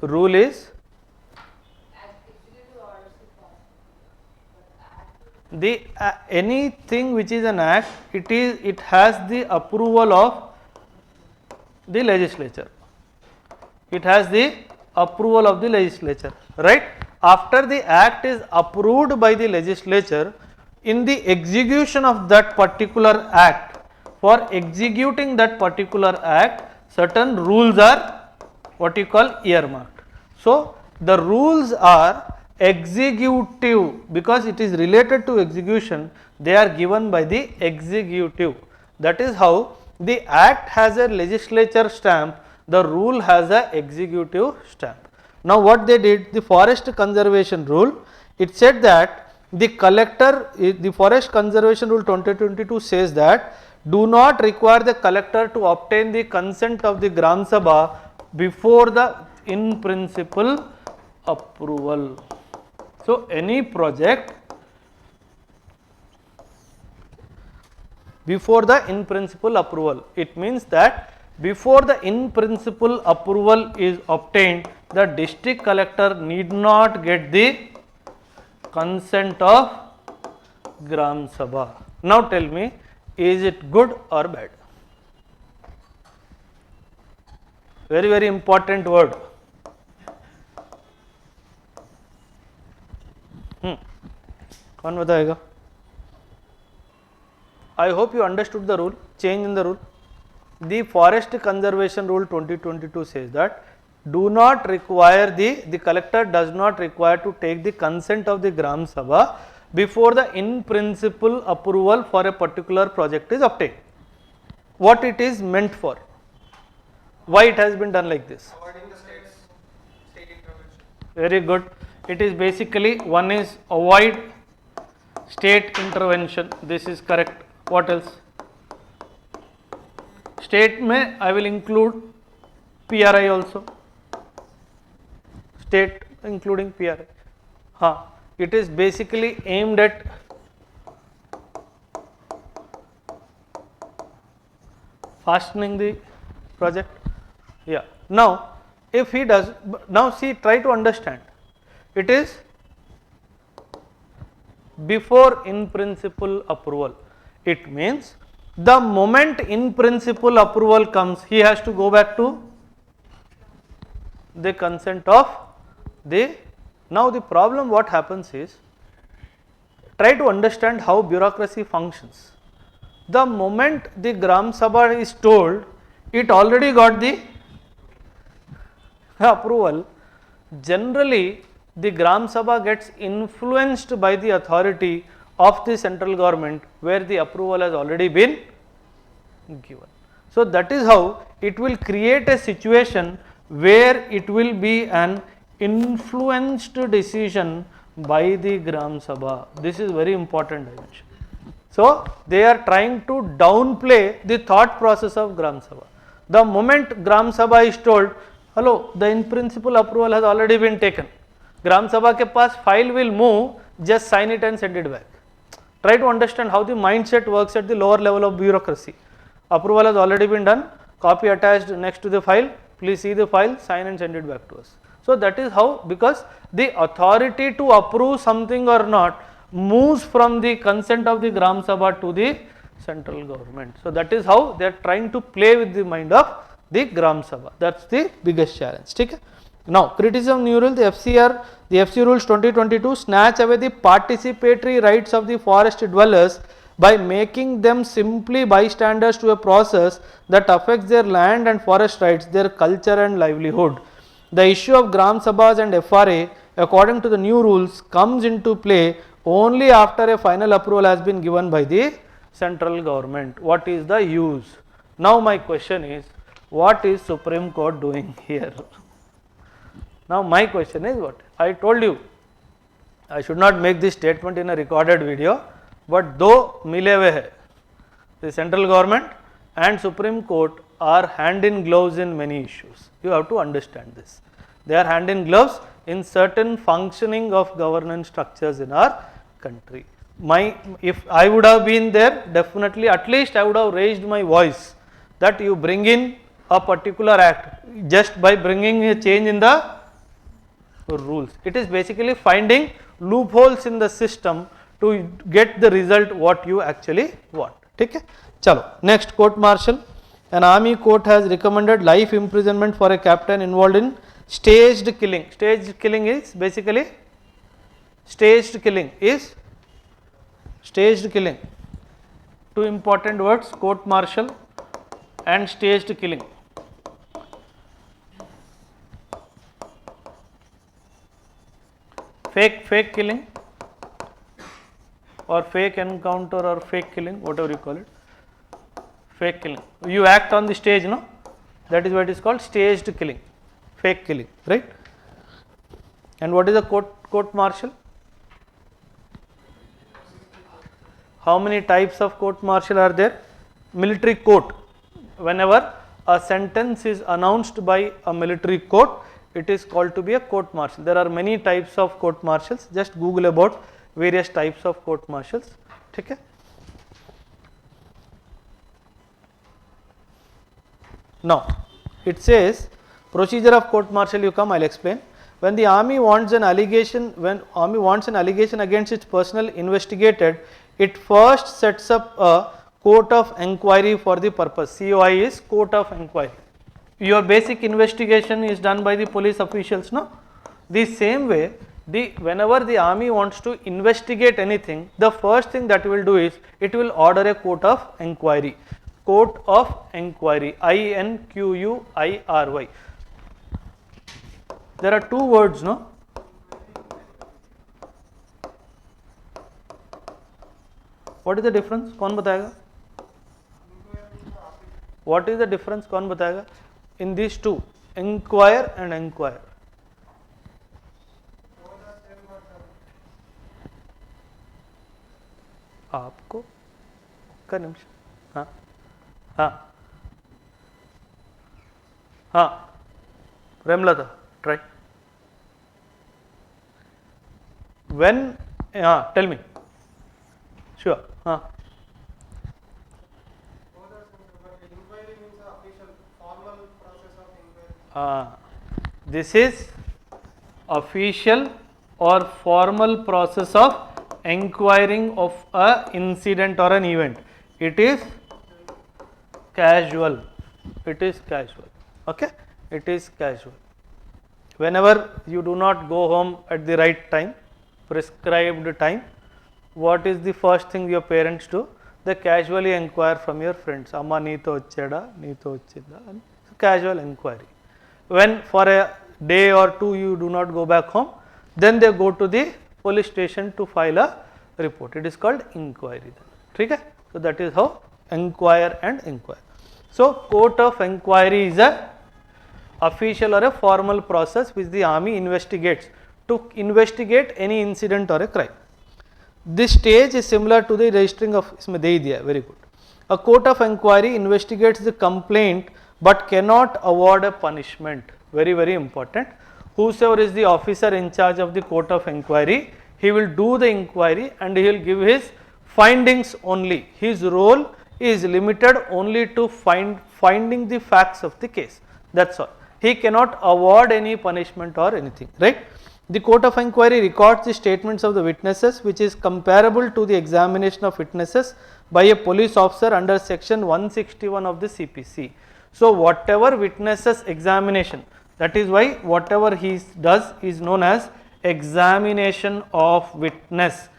Speaker 1: Rule is the anything which is an act, it has the approval of the legislature. It has the approval of the legislature, right? After the act is approved by the legislature, in the execution of that particular act, for executing that particular act, certain rules are what you call earmarked. So the rules are executive, because it is related to execution, they are given by the executive. That is how the act has a legislature stamp, the rule has a executive stamp. Now what they did, the forest conservation rule, it said that the collector, the forest conservation rule 2022 says that do not require the collector to obtain the consent of the Gram Sabha before the in principle approval. So any project before the in principle approval, it means that before the in principle approval is obtained, the district collector need not get the consent of Gram Sabha. Now tell me, is it good or bad? Very, very important word. कौन बताएगा? I hope you understood the rule, change in the rule. The Forest Conservation Rule 2022 says that do not require the collector does not require to take the consent of the Gram Sabha before the in principle approval for a particular project is obtained. What it is meant for? Why it has been done like this?
Speaker 3: Avoiding the state intervention.
Speaker 1: Very good. It is basically, one is avoid state intervention. This is correct. What else? State mein I will include PRI also. State including PRI. It is basically aimed at fastening the project. Yeah. Now, if he does, now see, try to understand. It is before in principle approval. It means the moment in principle approval comes, he has to go back to the consent of the. Now the problem what happens is, try to understand how bureaucracy functions. The moment the Gram Sabha is told, it already got the approval. Generally, the Gram Sabha gets influenced by the authority of the central government where the approval has already been given. So that is how it will create a situation where it will be an influenced decision by the Gram Sabha. This is very important dimension. So they are trying to downplay the thought process of Gram Sabha. The moment Gram Sabha is told, hello, the in principle approval has already been taken. Gram Sabha ke paas file will move, just sign it and send it back. Try to understand how the mindset works at the lower level of bureaucracy. Approval has already been done, copy attached next to the file, please see the file, sign and send it back to us. So that is how, because the authority to approve something or not moves from the consent of the Gram Sabha to the central government. So that is how they are trying to play with the mind of the Gram Sabha. That's the biggest challenge. Okay? Now, criticism new rule, the FC rules 2022 snatch away the participatory rights of the forest dwellers by making them simply bystanders to a process that affects their land and forest rights, their culture and livelihood. The issue of Gram Sabhas and FRA, according to the new rules, comes into play only after a final approval has been given by the central government. What is the use? Now my question is, what is Supreme Court doing here? Now my question is what? I told you, I should not make this statement in a recorded video, but though mile hue hai, the central government and Supreme Court are hand in gloves in many issues. You have to understand this. They are hand in gloves in certain functioning of governance structures in our country. If I would have been there, definitely at least I would have raised my voice that you bring in a particular act just by bringing a change in the rules. It is basically finding loopholes in the system to get the result what you actually want. Okay? Chalo. Next, court martial. An army court has recommended life imprisonment for a captain involved in staged killing. Staged killing is basically two important words, court martial and staged killing. Fake killing or fake encounter or fake killing, whatever you call it. Fake killing. You act on the stage, no? That is what is called staged killing, fake killing, right? And what is a court martial? How many types of court martial are there? Military court. Whenever a sentence is announced by a military court, it is called to be a court martial. There are many types of court martials. Just Google about various types of court martials. Okay? Now, it says procedure of court martial, you come, I will explain. When the army wants an allegation, against its personnel investigated, it first sets up a court of inquiry for the purpose. COI is court of inquiry. Your basic investigation is done by the police officials, no? The same way, whenever the army wants to investigate anything, the first thing that it will do is it will order a court of inquiry. Court of inquiry, INQUIRY. There are two words, no? What is the difference? कौन बताएगा? What is the difference? कौन बताएगा? In these two, inquire and inquire. आपको का निमिष हाँ हाँ हाँ Premlata try. When tell me. Sure. This is official or formal process of inquiring of a incident or an event. It is casual. It is casual. Okay? It is casual. Whenever you do not go home at the right time, prescribed time, what is the first thing your parents do? They casually inquire from your friends. Amma neeto vacheda, neeto vachida. Casual inquiry. When for a day or two you do not go back home, then they go to the police station to file a report. It is called inquiry. Okay? So that is how inquire and inquire. So court of inquiry is a official or a formal process which the army investigates to investigate any incident or a crime. This stage is similar to the registering of very good. A court of inquiry investigates the complaint but cannot award a punishment. Very important. Whosoever is the officer in charge of the court of inquiry, he will do the inquiry and he will give his findings only. His role is limited only to finding the facts of the case. That's all. He cannot award any punishment or anything, right? The court of inquiry records the statements of the witnesses, which is comparable to the examination of witnesses by a police officer under section 161 of the CPC. So whatever witnesses examination, that is why whatever he does is known as examination of witness.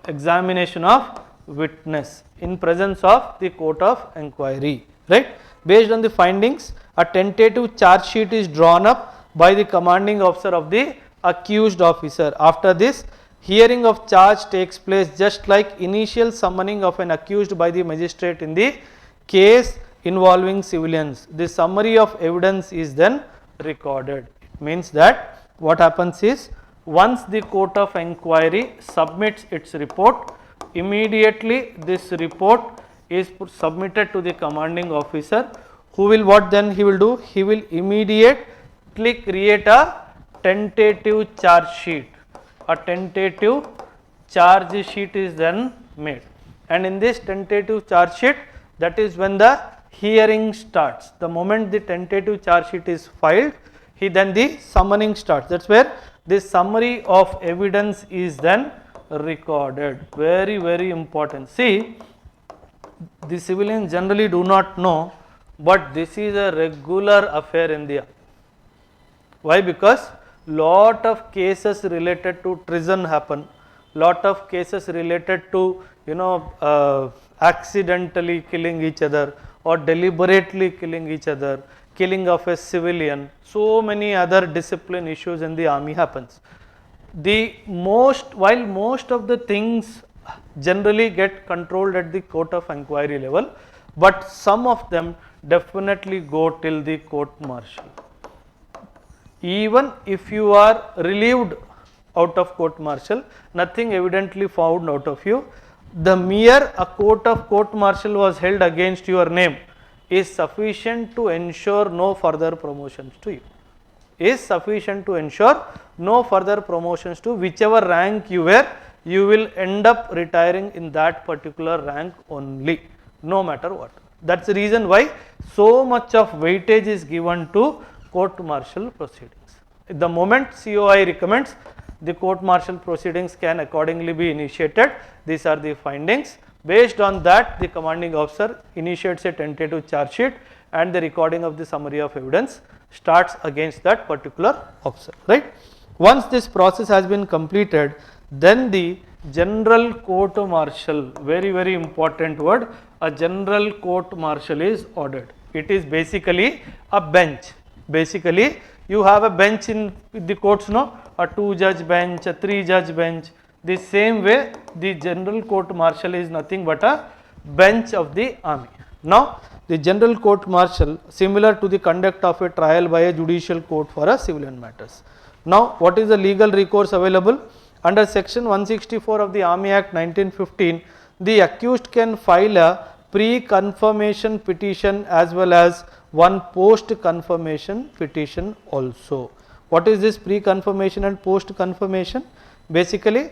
Speaker 1: Examination of witness in presence of the court of inquiry, right? Based on the findings, a tentative charge sheet is drawn up by the commanding officer of the accused officer. After this, hearing of charge takes place just like initial summoning of an accused by the magistrate in the case involving civilians. The summary of evidence is then recorded. It means that what happens is, once the court of inquiry submits its report, immediately this report is submitted to the commanding officer, who will what then he will do? He will immediately create a tentative charge sheet. A tentative charge sheet is then made, and in this tentative charge sheet, that is when the hearing starts. The moment the tentative charge sheet is filed, then the summoning starts. That's where this summary of evidence is then recorded. Very important. See, the civilians generally do not know, but this is a regular affair in India. Why? Because lot of cases related to treason happen, lot of cases related to accidentally killing each other or deliberately killing each other, killing of a civilian, so many other discipline issues in the army happens. While most of the things generally get controlled at the court of inquiry level, but some of them definitely go till the court martial. Even if you are relieved out of court martial, nothing evidently found out of you, the mere a court martial was held against your name is sufficient to ensure no further promotions to you. Is sufficient to ensure no further promotions to whichever rank you were, you will end up retiring in that particular rank only, no matter what. That's the reason why so much of weightage is given to court martial proceedings. The moment COI recommends, the court martial proceedings can accordingly be initiated. These are the findings. Based on that, the commanding officer initiates a tentative charge sheet and the recording of the summary of evidence starts against that particular officer, right. Once this process has been completed, then the general court martial, very important word, a general court martial is ordered. It is basically a bench. Basically you have a bench in the courts, no, a 2-judge bench, a 3-judge bench. The same way the general court martial is nothing but a bench of the army. Now the general court martial similar to the conduct of a trial by a judicial court for a civilian matters. Now what is the legal recourse available? Under section 164 of the Army Act 1915, the accused can file a pre-confirmation petition as well as one post-confirmation petition also. What is this pre-confirmation and post-confirmation? Basically,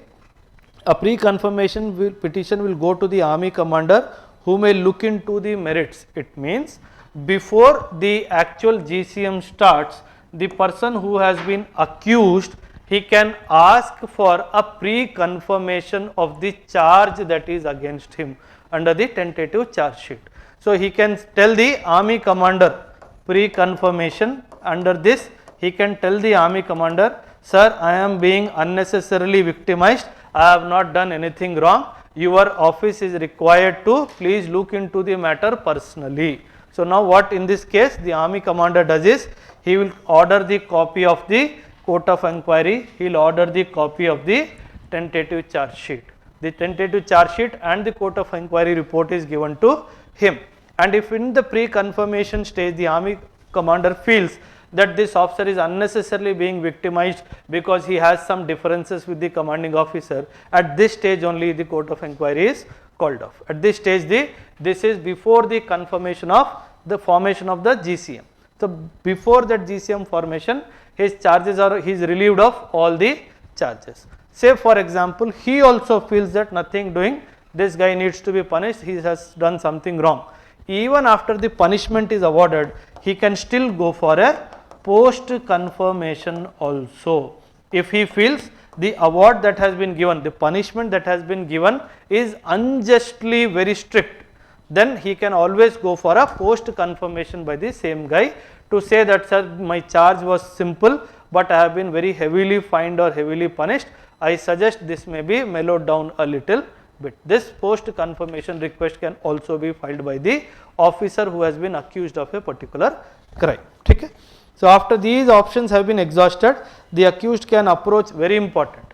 Speaker 1: a pre-confirmation petition will go to the army commander who may look into the merits. It means before the actual GCM starts, the person who has been accused, he can ask for a pre-confirmation of the charge that is against him under the tentative charge sheet. So he can tell the army commander pre-confirmation. Under this, he can tell the army commander, sir, I am being unnecessarily victimized, I have not done anything wrong, your office is required to please look into the matter personally. So now what in this case the army commander does is, he will order the copy of the court of inquiry, he will order the copy of the tentative charge sheet. The tentative charge sheet and the court of inquiry report is given to him. And if in the pre-confirmation stage the army commander feels that this officer is unnecessarily being victimized because he has some differences with the commanding officer, at this stage only the court of inquiry is called off. At this stage this is before the confirmation of the formation of the GCM. So before that GCM formation, his charges are, he is relieved of all the charges. Say for example, he also feels that nothing doing, this guy needs to be punished, he has done something wrong. Even after the punishment is awarded, he can still go for a post confirmation also. If he feels the award that has been given, the punishment that has been given is unjustly very strict, then he can always go for a post confirmation by the same guy to say that, sir, my charge was simple but I have been very heavily fined or heavily punished, I suggest this may be mellowed down a little bit. This post confirmation request can also be filed by the officer who has been accused of a particular crime. Okay? So after these options have been exhausted, the accused can approach, very important,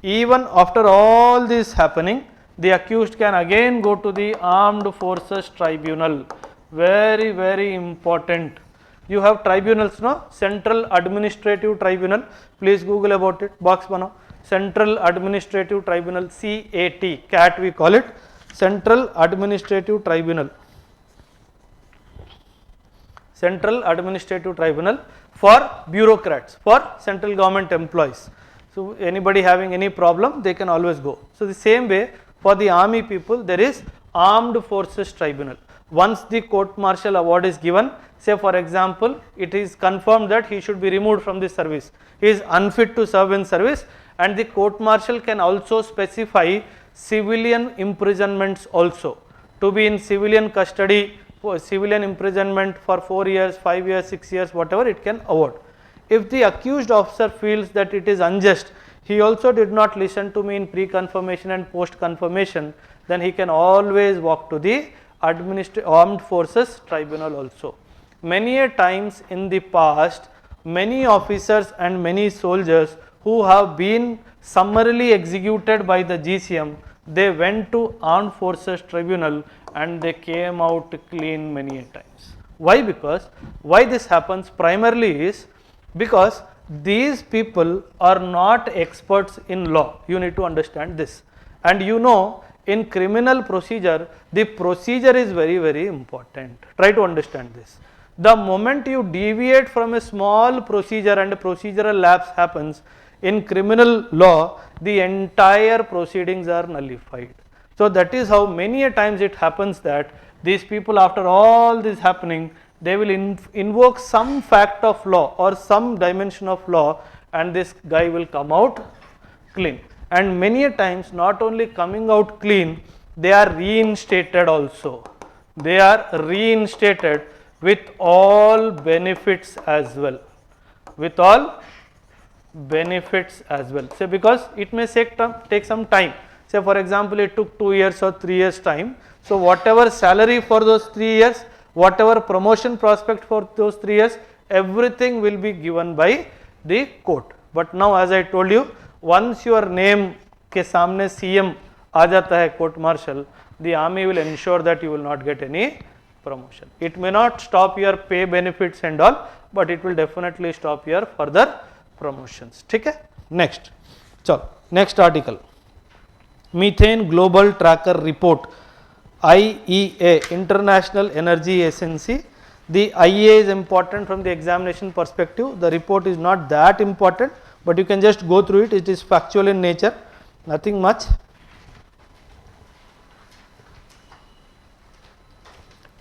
Speaker 1: even after all this happening, the accused can again go to the Armed Forces Tribunal. Very important. You have tribunals, no? Central Administrative Tribunal, please Google about it, box bana. Central Administrative Tribunal, CAT we call it, Central Administrative Tribunal. Central Administrative Tribunal for bureaucrats, for central government employees. So anybody having any problem, they can always go. So the same way for the army people, there is Armed Forces Tribunal. Once the court martial award is given, say for example, it is confirmed that he should be removed from the service, he is unfit to serve in service, and the court martial can also specify civilian imprisonments also, to be in civilian custody, civilian imprisonment for 4 years, 5 years, 6 years, whatever it can award. If the accused officer feels that it is unjust, he also did not listen to me in pre-confirmation and post-confirmation, then he can always walk to the Armed Forces Tribunal also. Many a times in the past, many officers and many soldiers who have been summarily executed by the GCM, they went to Armed Forces Tribunal and they came out clean many a times. Why? Because why this happens primarily is because these people are not experts in law. You need to understand this. And you know, in criminal procedure, the procedure is very important. Try to understand this. The moment you deviate from a small procedure and a procedural lapse happens, in criminal law, the entire proceedings are nullified. So that is how many a times it happens that These people, after all this happening, they will invoke some fact of law or some dimension of law, and this guy will come out clean. And many a times, not only coming out clean, they are reinstated also. They are reinstated with all benefits as well. With all benefits as well. Say, because it may take some time. Say for example, it took 2 years or 3 years time. So whatever salary for those 3 years, whatever promotion prospect for those 3 years, everything will be given by the court. But now, as I told you, once your name के सामने CM आ जाता है court martial, the army will ensure that you will not get any promotion. It may not stop your pay benefits and all, but it will definitely stop your further promotions. ठीक है? Next, चलो next article. Methane Global Tracker Report, IEA, International Energy Agency. The IEA is important from the examination perspective. The report is not that important, but you can just go through it. It is factual in nature, nothing much.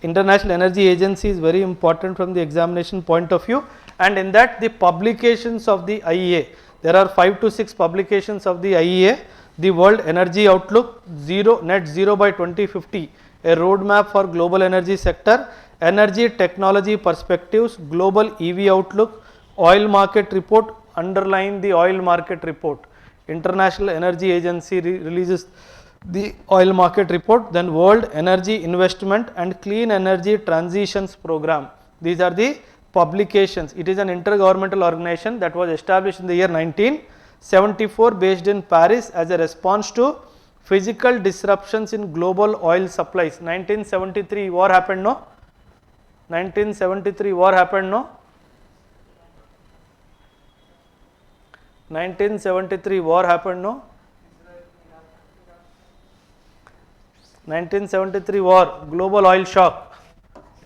Speaker 1: International Energy Agency is very important from the examination point of view, and in that the publications of the IEA, there are 5 to 6 publications of the IEA. The World Energy Outlook, Net Zero by 2050, a roadmap for global energy sector, Energy Technology Perspectives, Global EV Outlook, Oil Market Report, underline the Oil Market Report. International Energy Agency releases the Oil Market Report, then World Energy Investment and Clean Energy Transitions Program. These are the publications. It is an intergovernmental organization that was established in the year 1974 based in Paris as a response to physical disruptions in global oil supplies. 1973 war happened, no? 1973 war happened, no? 1973 war happened, no? 1973 war, global oil shock.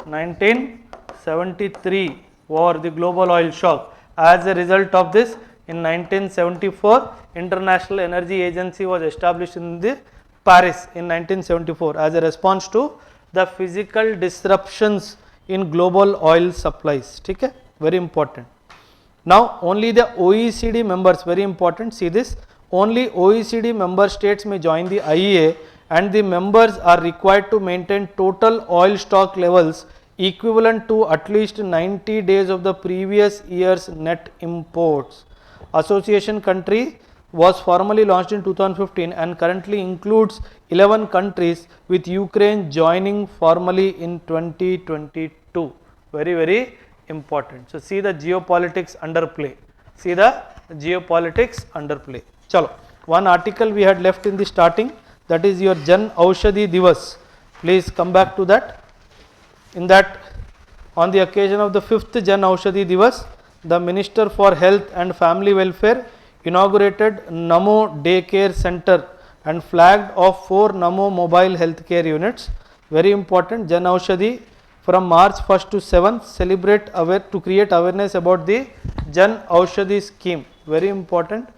Speaker 1: 1973 war, the global oil shock. As a result of this, in 1974, International Energy Agency was established in the Paris in 1974 as a response to the physical disruptions in global oil supplies. Okay? Very important. Now, only the OECD members, very important, see this, only OECD member states may join the IEA, and the members are required to maintain total oil stock levels equivalent to at least 90 days of the previous year's net imports. Association country was formally launched in 2015 and currently includes 11 countries, with Ukraine joining formally in 2022. Very, very important. So, see the geopolitics underplay. See the geopolitics underplay. Chalo, one article we had left in the starting, that is your Jan Aushadhi Divas. Please come back to that. In that, on the occasion of the 5th Jan Aushadhi Divas, the Minister for Health and Family Welfare inaugurated Namo Daycare Center and flagged off 4 Namo mobile healthcare units. Very important. Jan Aushadhi from March 1st to 7th to create awareness about the Jan Aushadhi scheme. Very important.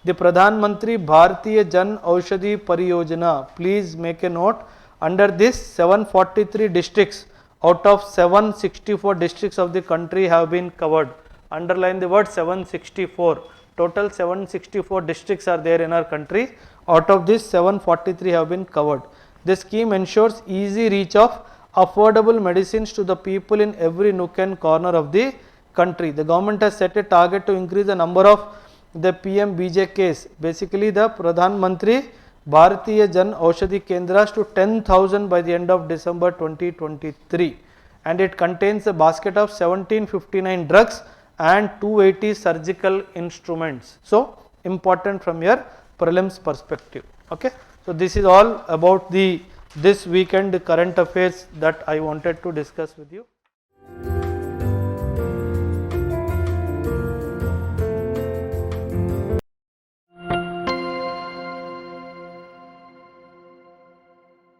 Speaker 1: The Pradhan Mantri Bharatiya Jan Aushadhi Pariyojana. Please make a note. Under this, 743 districts out of 764 districts of the country have been covered. Underline the word 764. Total 764 districts are there in our country. Out of this, 743 have been covered. This scheme ensures easy reach of affordable medicines to the people in every nook and corner of the country. The government has set a target to increase the number of the PMBJKs, basically the Pradhan Mantri Bharatiya Jan Aushadhi Kendras, to 10,000 by the end of December 2023, and it contains a basket of 1759 drugs and 280 surgical instruments. So, important from your prelims perspective. Okay. So, this is all about this weekend current affairs that I wanted to discuss with you.